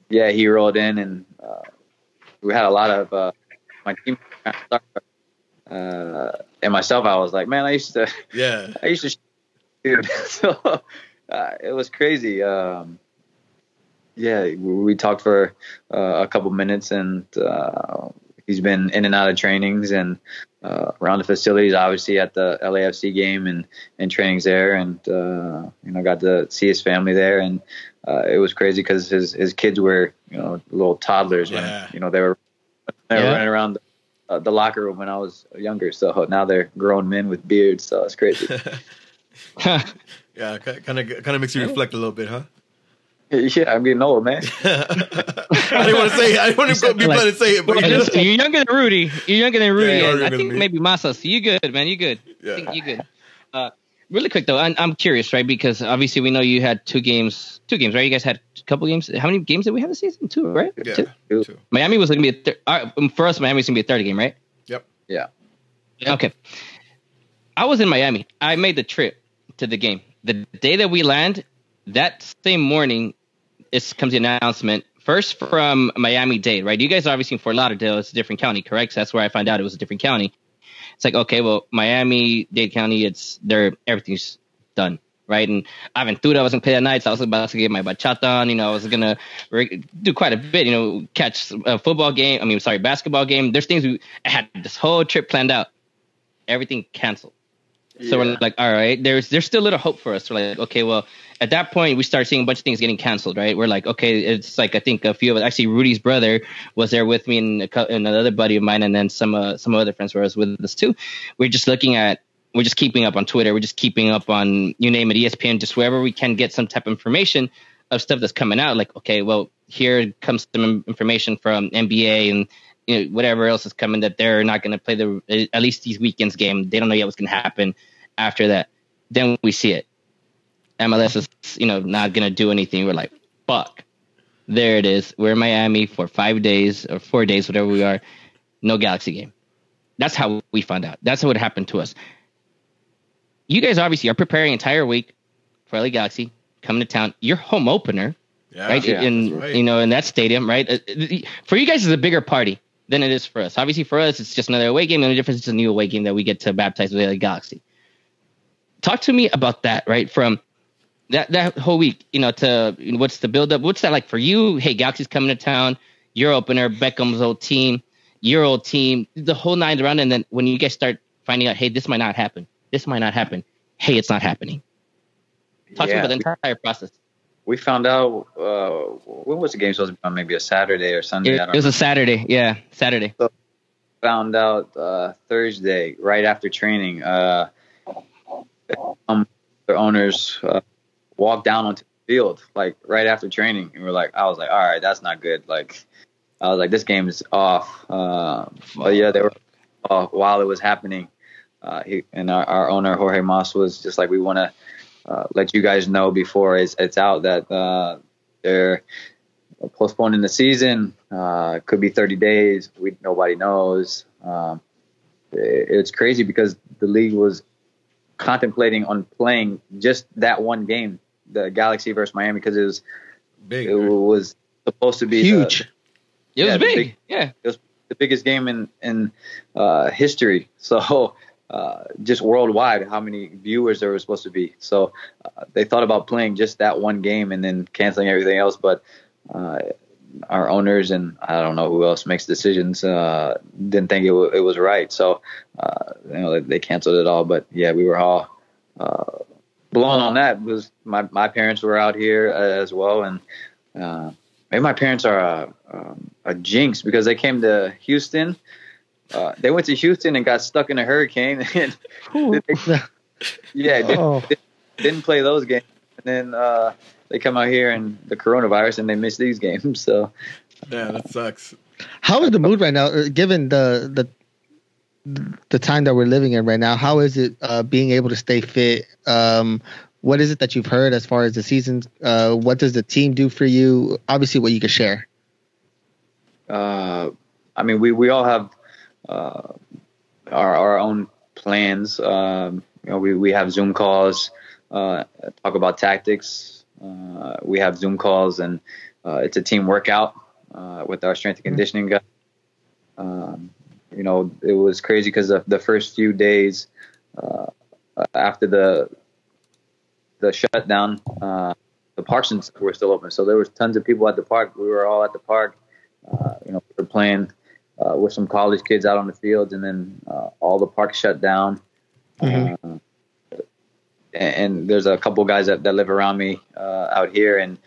yeah, he rolled in, and we had a lot of my team and myself. I was like, man, I used to dude. So it was crazy. Yeah, we talked for a couple minutes, and he's been in and out of trainings and around the facilities, obviously at the LAFC game and trainings there, and you know, got to see his family there, and it was crazy because his kids were, you know, little toddlers when, you know, they were running around the locker room when I was younger. So now they're grown men with beards, so it's crazy. Yeah, kind of makes you reflect a little bit, huh? Yeah, I'm getting old, man. I didn't want to say it. I didn't want to be planning to say it, but Listen, you're younger than Rudy. You're younger than Rudy. Yeah, and I think maybe Masa. So you good, man. You good. Yeah. I think you good. Really quick though, I'm curious, right? Because obviously we know you had two games, right? You guys had a couple games. How many games did we have this season? 2, right? Yeah, 2. Miami was going to be for us. Miami was going to be a third game, right? Yep. Yeah. Okay. I was in Miami. I made the trip to the game. The day that we land, that same morning, comes the announcement first from Miami-Dade, right? You guys are obviously in Fort Lauderdale. It's a different county, correct? So that's where I found out it was a different county. It's like, okay, well, Miami-Dade County, everything's done, right? And Aventura was going to play that night, so I was about to get my bachata on. You know, I was going to do quite a bit, you know, catch a basketball game. There's things I had this whole trip planned out. Everything canceled. So we're like, all right, there's still a little hope for us. We're like, okay, well, at that point, we started seeing a bunch of things getting canceled, right? We're like, okay, it's like, I think a few of us, actually, Rudy's brother was there with me and another buddy of mine, and then some other friends were with us too. We're just looking at we're just keeping up on Twitter. We're just keeping up on, you name it, ESPN, just wherever we can get some type of information of stuff that's coming out. Like, okay, well, here comes some information from NBA and whatever else is coming that they're not going to play at least these weekends game. They don't know yet what's going to happen after that. Then we see it. MLS is, not going to do anything. We're like, fuck. There it is. We're in Miami for 5 days or 4 days, whatever we are. No Galaxy game. That's how we found out. That's what happened to us. You guys obviously are preparing an entire week for LA Galaxy coming to town. Your home opener, right? Yeah, right. In that stadium, right? For you guys, it's a bigger party than it is for us. Obviously, for us, it's just another away game. The only difference is a new away game that we get to baptize with LA Galaxy. Talk to me about that, right? From that whole week, to what's the buildup? What's that like for you? Hey, Galaxy's coming to town. Your opener, Beckham's old team, your old team, the whole nine around. And then when you guys start finding out, hey, this might not happen. This might not happen. Hey, it's not happening. Talk to me about the entire process. We found out, when was the game supposed to be on? Maybe a Saturday or Sunday? It was a Saturday. Yeah, Saturday. So found out Thursday, right after training. The owners walked down onto the field, like right after training. And I was like, all right, that's not good. I was like, this game is off. But yeah, they were while it was happening. Our owner, Jorge Mas, was just like, we want to let you guys know before it's out that they're postponing the season. Could be 30 days. Nobody knows. It's crazy because the league was contemplating on playing just that one game, the Galaxy versus Miami, because it was big. It was supposed to be huge. It was big. It was the biggest game in history. So. Just worldwide, how many viewers there were supposed to be. So they thought about playing just that one game and then canceling everything else. But our owners and I don't know who else makes decisions didn't think it was right. So they canceled it all. But yeah, we were all blown on that. It was my parents were out here as well, and maybe my parents are a jinx because they came to Houston. They went to Houston and got stuck in a hurricane. And didn't play those games. And then they come out here and the coronavirus and they miss these games. So yeah, that sucks. How is the mood right now, given the time that we're living in right now? How is it being able to stay fit? What is it that you've heard as far as the season? What does the team do for you? Obviously, what you can share. I mean, we all have our own plans. We have Zoom calls, talk about tactics. We have Zoom calls, and it's a team workout with our strength and conditioning guy. It was crazy because the first few days after the shutdown, the parks were still open, so there was tons of people at the park. We were all at the park. We were playing with some college kids out on the field, and then all the parks shut down. Mm-hmm. And there's a couple guys that live around me out here, and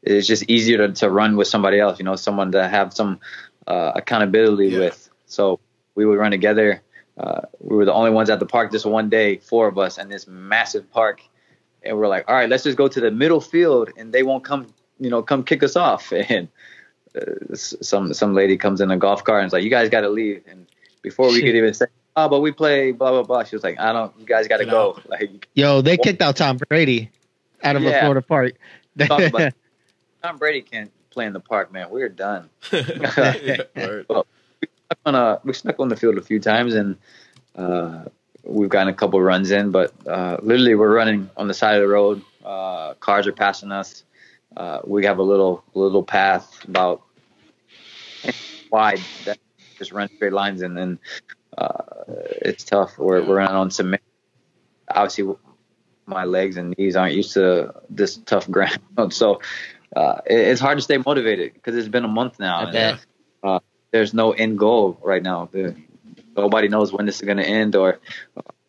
it's just easier to run with somebody else, someone to have some accountability with. So we would run together. We were the only ones at the park this one day, 4 of us in this massive park. And we're like, all right, let's just go to the middle field and they won't come kick us off. And some lady comes in a golf cart and is like, you guys got to leave. And before we could even say, oh, but we play blah, blah, blah. She was like, you guys got to go. Like, yo, they kicked out Tom Brady out of a Florida park. Tom Brady can't play in the park, man. We're done. Well, we snuck on the field a few times, and we've gotten a couple runs in, but literally we're running on the side of the road. Cars are passing us. We have a little path about wide that just runs straight lines, and then it's tough. We're running on cement. Obviously, my legs and knees aren't used to this tough ground, so it's hard to stay motivated because it's been a month now. And, there's no end goal right now. Nobody knows when this is going to end or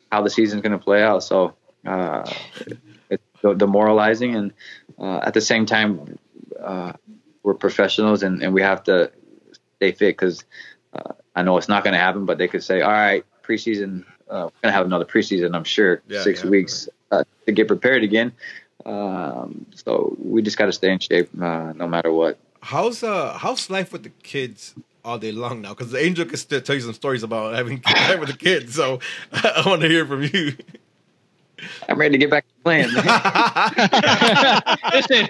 how the season's going to play out. So it's demoralizing. And at the same time, we're professionals and we have to stay fit because I know it's not going to happen, but they could say, all right, preseason we're gonna have another preseason, I'm sure, 6 weeks to get prepared again. So we just got to stay in shape no matter what. How's life with the kids all day long now? Because the Angel can still tell you some stories about having life with the kids. So I want to hear from you. I'm ready to get back to playing. Listen,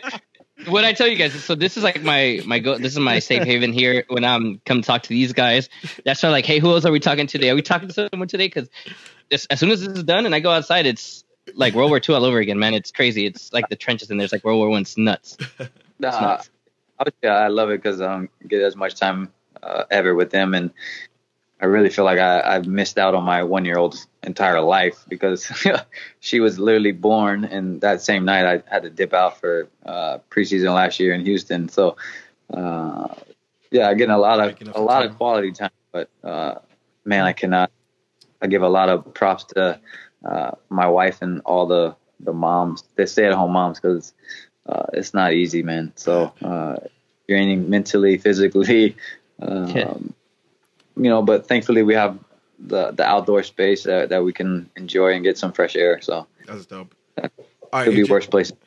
what I tell you guys, so this is like this is my safe haven here when I'm come talk to these guys. That's why, like, hey, who else are we talking to today? Are we talking to someone today? Because as soon as this is done and I go outside, it's like World War II all over again, man. It's crazy. It's like the trenches and there's like World War I. It's nuts. Obviously, I love it because I don't get as much time ever with them, and I really feel like I've missed out on my 1-year-old's entire life because she was literally born, and that same night I had to dip out for preseason last year in Houston. So, getting a lot of quality time. But man, I give a lot of props to my wife and all the moms, the stay-at-home moms, because it's not easy, man. So draining mentally, physically. But thankfully we have the outdoor space that we can enjoy and get some fresh air. So that's dope. All right, could be worse places.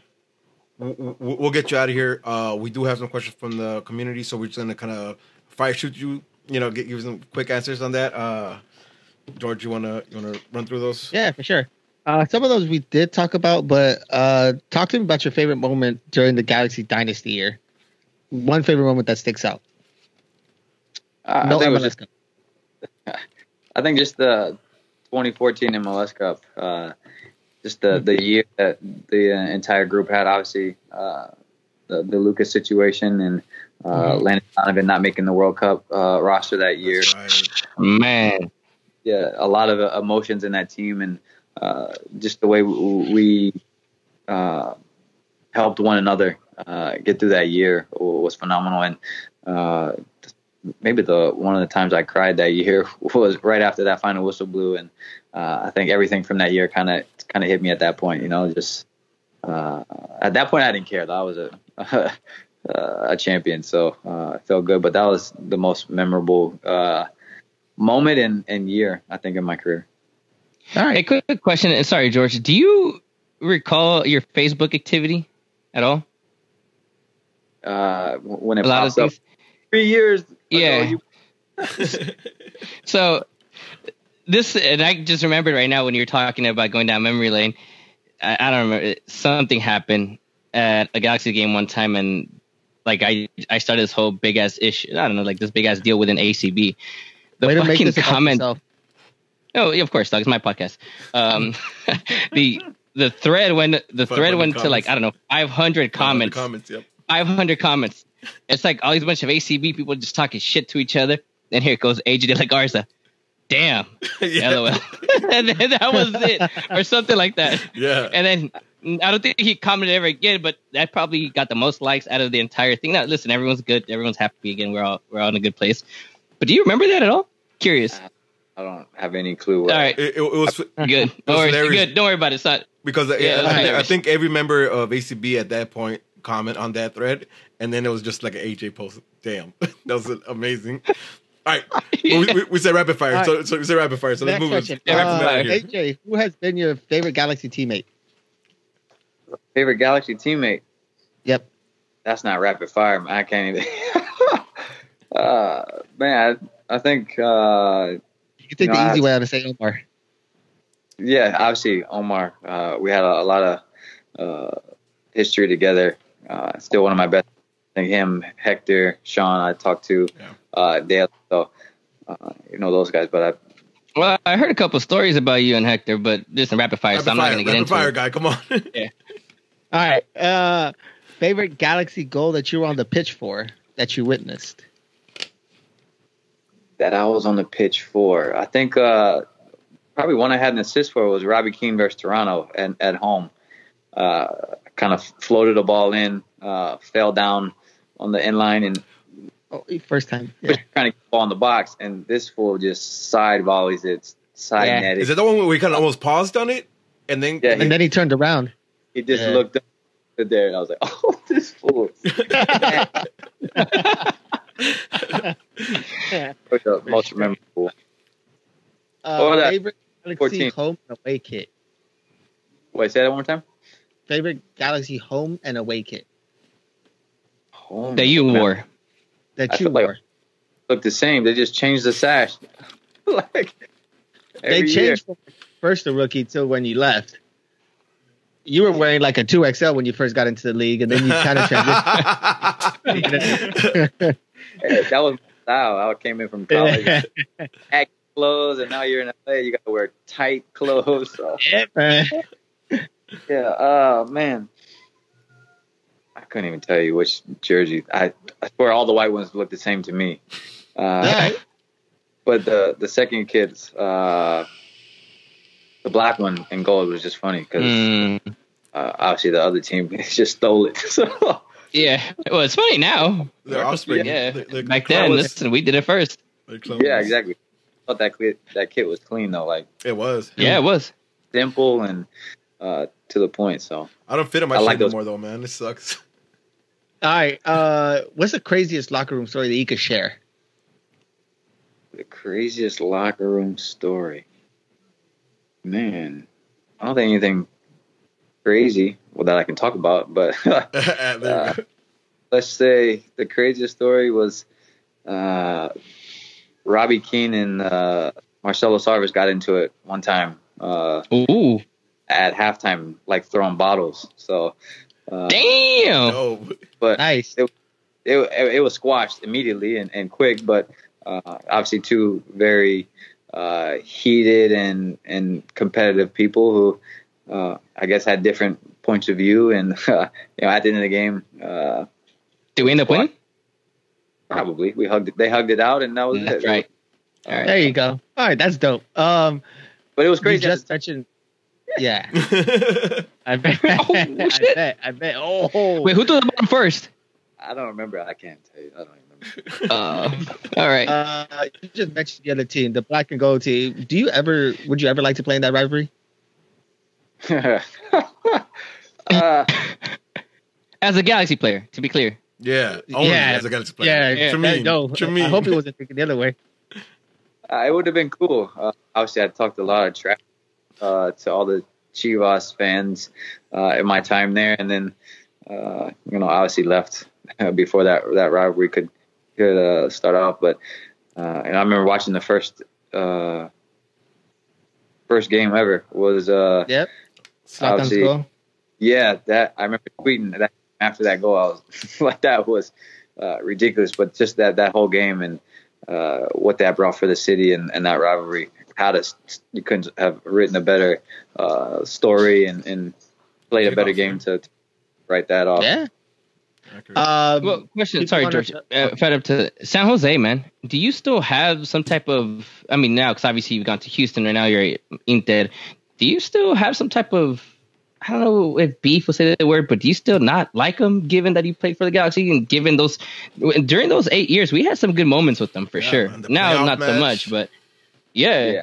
We'll get you out of here. We do have some questions from the community, so we're just gonna kind of fire shoot you. Give you some quick answers on that. George, you wanna run through those? Yeah, for sure. Some of those we did talk about, but talk to me about your favorite moment during the Galaxy Dynasty year. One favorite moment that sticks out. I think just the 2014 MLS Cup, just the year that the entire group had. Obviously, the Lucas situation and Landon Donovan not making the World Cup roster that year. Right. Man, yeah, a lot of emotions in that team, and just the way we helped one another get through that year was phenomenal. And maybe one of the times I cried that year was right after that final whistle blew, and I think everything from that year kind of hit me at that point. Just at that point I didn't care though. I was a champion, so I felt good. But that was the most memorable moment and year I think in my career. All right, a quick question. Sorry, George. Do you recall your Facebook activity at all? When it pops up 3 years. Yeah. So this, and I just remembered right now when you're talking about going down memory lane. I don't remember. Something happened at a Galaxy game one time, and like I started this whole big ass issue. I don't know, like this big ass deal with an ACB. The Way to make fucking this comment. Oh, yeah, of course, dog. It's my podcast. The thread went to like, I don't know, 500 comments. 500 comments. It's like all these bunch of ACB people just talking shit to each other. And here it goes, AJ DeLaGarza. Damn. LOL. And then that was it. Or something like that. Yeah. And then I don't think he commented ever again, but that probably got the most likes out of the entire thing. Now, listen, everyone's good. Everyone's happy again. We're all in a good place. But do you remember that at all? Curious. I don't have any clue. All right. It was good. Don't worry about it. It's not, because I think every member of ACB at that point comment on that thread, and then it was just like an AJ post. Damn, that was amazing. All right, we said rapid fire. Right. So we said rapid fire. So let's move it. AJ, who has been your favorite Galaxy teammate? Favorite Galaxy teammate? Yep. That's not rapid fire, man. I can't even. Man, I think. You can take the easy way out and say Omar. Yeah, obviously Omar. We had a lot of history together. Still one of my best. I think him, Hector, Sean, I talked to daily. So, those guys. But I heard a couple of stories about you and Hector, but this is rapid fire, so I'm not going to get into it. Rapid fire guy, come on. Yeah. All right. Favorite Galaxy goal that you were on the pitch for that you witnessed? That I was on the pitch for. I think probably one I had an assist for was Robbie Keane versus Toronto at home. Kind of floated a ball in, fell down on the end line, and first time trying to get the ball in the box, and this fool just side volleys it, netted. Is that the one where we kind of almost paused on it, and then then he turned around? He just looked up there, and I was like, "Oh, this fool!" Most memorable. Favorite Galaxy 14. home and away kit. Wait, say that one more time. Favorite Galaxy home and away kit Home. That you wore. that I you feel like- wore. Look the same. They just changed the sash. Like They every year. changed from first the rookie till when you left. You were wearing like a 2XL when you first got into the league, and then you kind of transitioned. Hey, that was my style. I came in from college. Act clothes, and now you're in LA. You got to wear tight clothes. So. Yeah, man. Yeah. Oh man. I couldn't even tell you which jersey. I swear all the white ones look the same to me. Right. But the second kid's the black one in gold was just funny because obviously the other team just stole it. So Yeah. Well, it's funny now. Their offspring. Yeah. They're Back then, clones. listen, we did it first. They're clones. yeah, exactly. I thought that kit was clean though, like It was. Yeah, it was. simple and to the point. So I don't fit in my I shirt like no those- more though, man. It sucks. All right. What's the craziest locker room story that you could share? the craziest locker room story, man. I don't think anything crazy that I can talk about, but There you go. let's say the craziest story was Robbie Keane and Marcelo Sarvis got into it one time Ooh. at halftime, like throwing bottles. So, Damn. Oh, but Nice. it was squashed immediately and quick, but obviously two very heated and competitive people who I guess had different points of view, and at the end of the game, Did we end up winning? probably they hugged it out, and that was That's it. right. All right. There you go. All right, that's dope. But it was You crazy. just mentioned. Yeah. I bet. Oh, shit. I bet. Oh. Wait, who threw the bottom first? I don't remember. I can't tell you. I don't remember. All right. You just mentioned the other team, the black and gold team. Would you ever like to play in that rivalry? As a Galaxy player, to be clear. yeah. Only Yeah. as a Galaxy player. Yeah. Tremaine. No. Tremaine. I hope he wasn't thinking the other way. It would have been cool. Obviously, I talked a lot of trash to all the Chivas fans in my time there, and then obviously left before that rivalry could start off. But and I remember watching the first game ever was Yep. Zlatan's obviously- goal. yeah, that I remember tweeting that after that goal. I was like, that was ridiculous. But just that whole game and what that brought for the city and that rivalry, you couldn't have written a better story and played a better game to write that off. Yeah. Well, question. people Sorry, wanna- George. Fed up to San Jose, man. Do you still have some type of? I mean, now because obviously you've gone to Houston, and now you're at Inter. Do you still have some type of? I don't know if beef will say the word, but do you still not like him, given that he played for the Galaxy and given during those 8 years, we had some good moments with them for Yeah, sure. man, the Now, playoff not so match. much, but yeah. Yeah.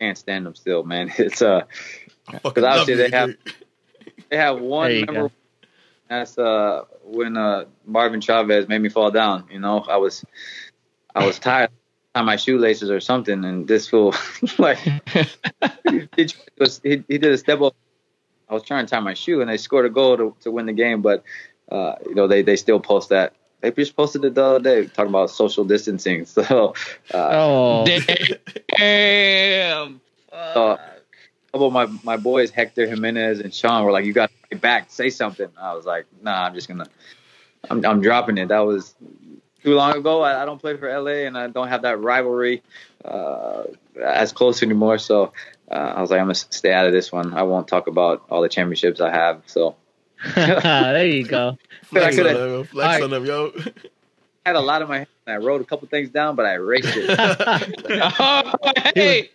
Can't stand them still, man. It's I fucking love obviously you, they have one There you memorable. That's when Marvin Chavez made me fall down. I was tired of tying my shoelaces or something, and this fool like he did a step up. I was trying to tie my shoe, and they scored a goal to win the game. But they still post that. They just posted it the other day talking about social distancing. So Oh. Damn. a couple of my boys, Hector Jimenez and Sean, were like, "You got to get back, say something." I was like, "Nah, I'm dropping it." That was too long ago. I don't play for LA, and I don't have that rivalry as close anymore. So I was like, I'm gonna stay out of this one. I won't talk about all the championships I have. So There you go. Flex I on could've- them, flex on them, yo. I had a lot in my head. And I wrote a couple things down, but I erased it. Oh, hey.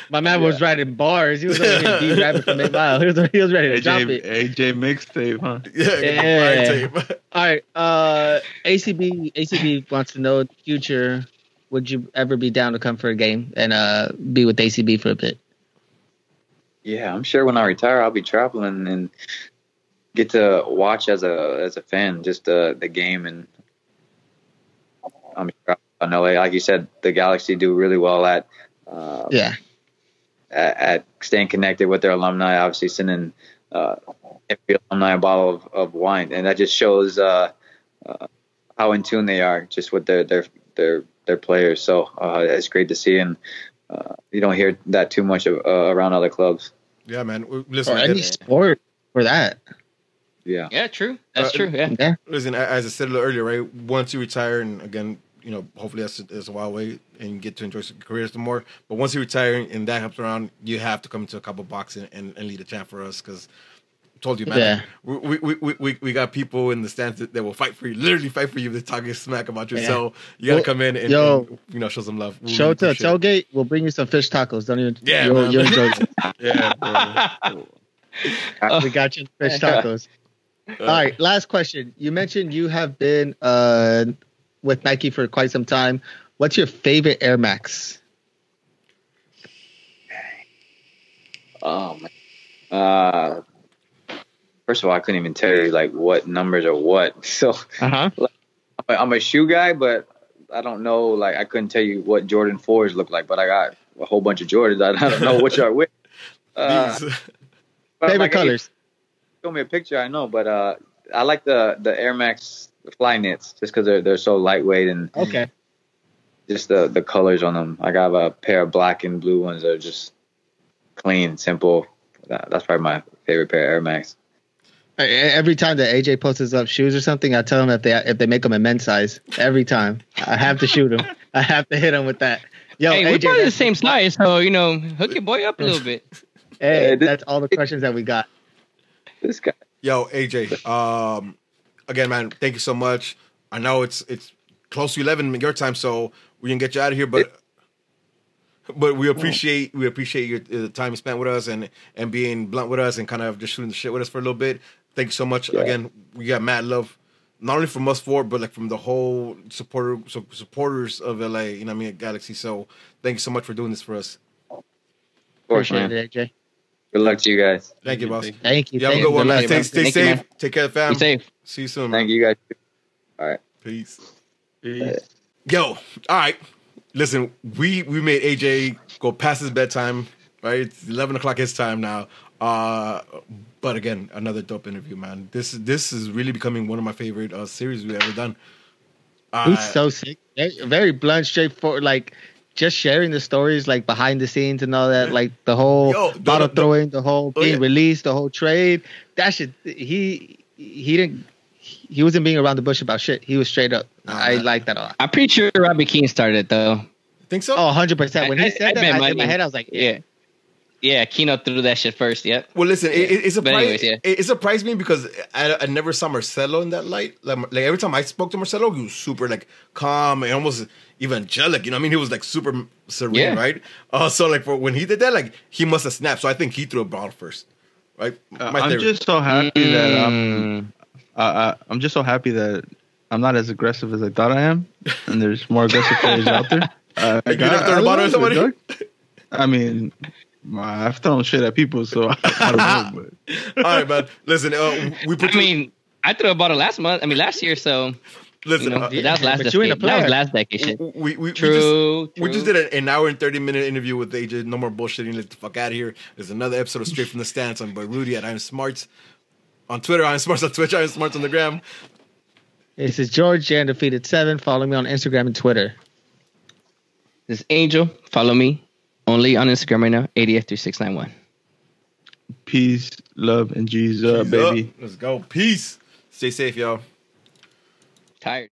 My man was writing bars. He was over here beat rapping from 8 Mile. He was ready to drop it. AJ mixtape, huh? Yeah. Tape. All right. ACB wants to know, in the future, would you ever be down to come for a game and be with ACB for a bit? Yeah, I'm sure when I retire, I'll be traveling and get to watch as a fan just the game. And I'm sure in LA, like you said, the Galaxy do really well at Yeah. at staying connected with their alumni. Obviously, sending every alumni a bottle of wine, and that just shows how in tune they are just with their players. So it's great to see, and you don't hear that too much around other clubs. Yeah, man. Listen, or any sport for that. Yeah, true. That's true. Yeah. Listen, as I said a little earlier, right? Once you retire, and again, hopefully that's a while away, and you get to enjoy your career some more. But once you retire and that happens around, you have to come into a couple box and lead a chant for us, because I told you, man. Yeah. We got people in the stands that will fight for you, literally fight for you. They're talking smack about you. Yeah. So you gotta come in and show some love. Show to a tailgate. We'll bring you some fish tacos. Don't even. Yeah, you'll enjoy it. Yeah, bro. We got you fish tacos. All right, last question. You mentioned you have been with Nike for quite some time. What's your favorite Air Max? Oh man. First of all, I couldn't even tell you like what numbers are what. So I'm a shoe guy, but I don't know. Like I couldn't tell you what Jordan 4s look like, but I got a whole bunch of Jordans. I don't know which are which. Favorite colors? Show me a picture, I know, but I like the Air Max Fly Knits just because they're so lightweight and just the colors on them. I got a pair of black and blue ones that are just clean, simple. That's probably my favorite pair of Air Max. Every time that AJ posts up shoes or something, I tell him if they make them in men's size. Every time, I have to shoot him. I have to hit him with that. Yo, hey, AJ, we're probably the same size, so hook your boy up a little bit. Hey, that's all the questions that we got. This guy. Yo, AJ. Again, man, thank you so much. I know it's close to 11 your time, so we can get you out of here, but we appreciate your time you spent with us and being blunt with us and kind of just shooting the shit with us for a little bit. Thank you so much. Yeah. Again, we got mad love, not only from us four, but like from the whole supporters of LA, Galaxy. So thank you so much for doing this for us. Of course, man. Appreciate it, AJ. Good luck to you guys. Thank you, boss. Thank you. You have a good one, man. Stay safe. Take care of the fam. Be safe. See you soon, man. Thank you, guys. All right. Peace. Yo, all right. Listen, we made AJ go past his bedtime, right? It's 11 o'clock his time now. But again, another dope interview, man. This is really becoming one of my favorite series we've ever done. He's so sick. Very blunt, straightforward, like just sharing the stories like behind the scenes and all that, like the whole bottle throwing, the whole being released, the whole trade. That shit, he wasn't being around the bush about shit. He was straight up. I like that a lot. I'm pretty sure Robbie Keane started it though. Think so? Oh, 100%. When he said that, in my head, I was like, yeah. Keno threw that shit first. Yep. Well, listen, it surprised me because I never saw Marcelo in that light. Like every time I spoke to Marcelo, he was super like calm and almost evangelic. You know what I mean? He was like super serene, right? So like when he did that, like he must have snapped. So I think he threw a bottle first, right? I'm just so happy that I'm just so happy that I'm not as aggressive as I thought I am, and there's more aggressive players out there. I mean, I've thrown shit at people, so I don't know. But. All right, man. Listen, I threw a bottle last year, so. Listen, that was last decade. That was last decade shit. We just did an hour and 30-minute interview with AJ. No more bullshitting. Let the fuck out of here. There's another episode of Straight from the Stands on by Rudy at I'm Smarts on Twitter, I'm Smarts on Twitch, I'm Smarts on the gram. This is George, Undefeated7. Follow me on Instagram and Twitter. This is Angel. Follow me only on Instagram right now, ADF3691. Peace, love, and Jesus, baby. Let's go. Peace. Stay safe, y'all. Tired.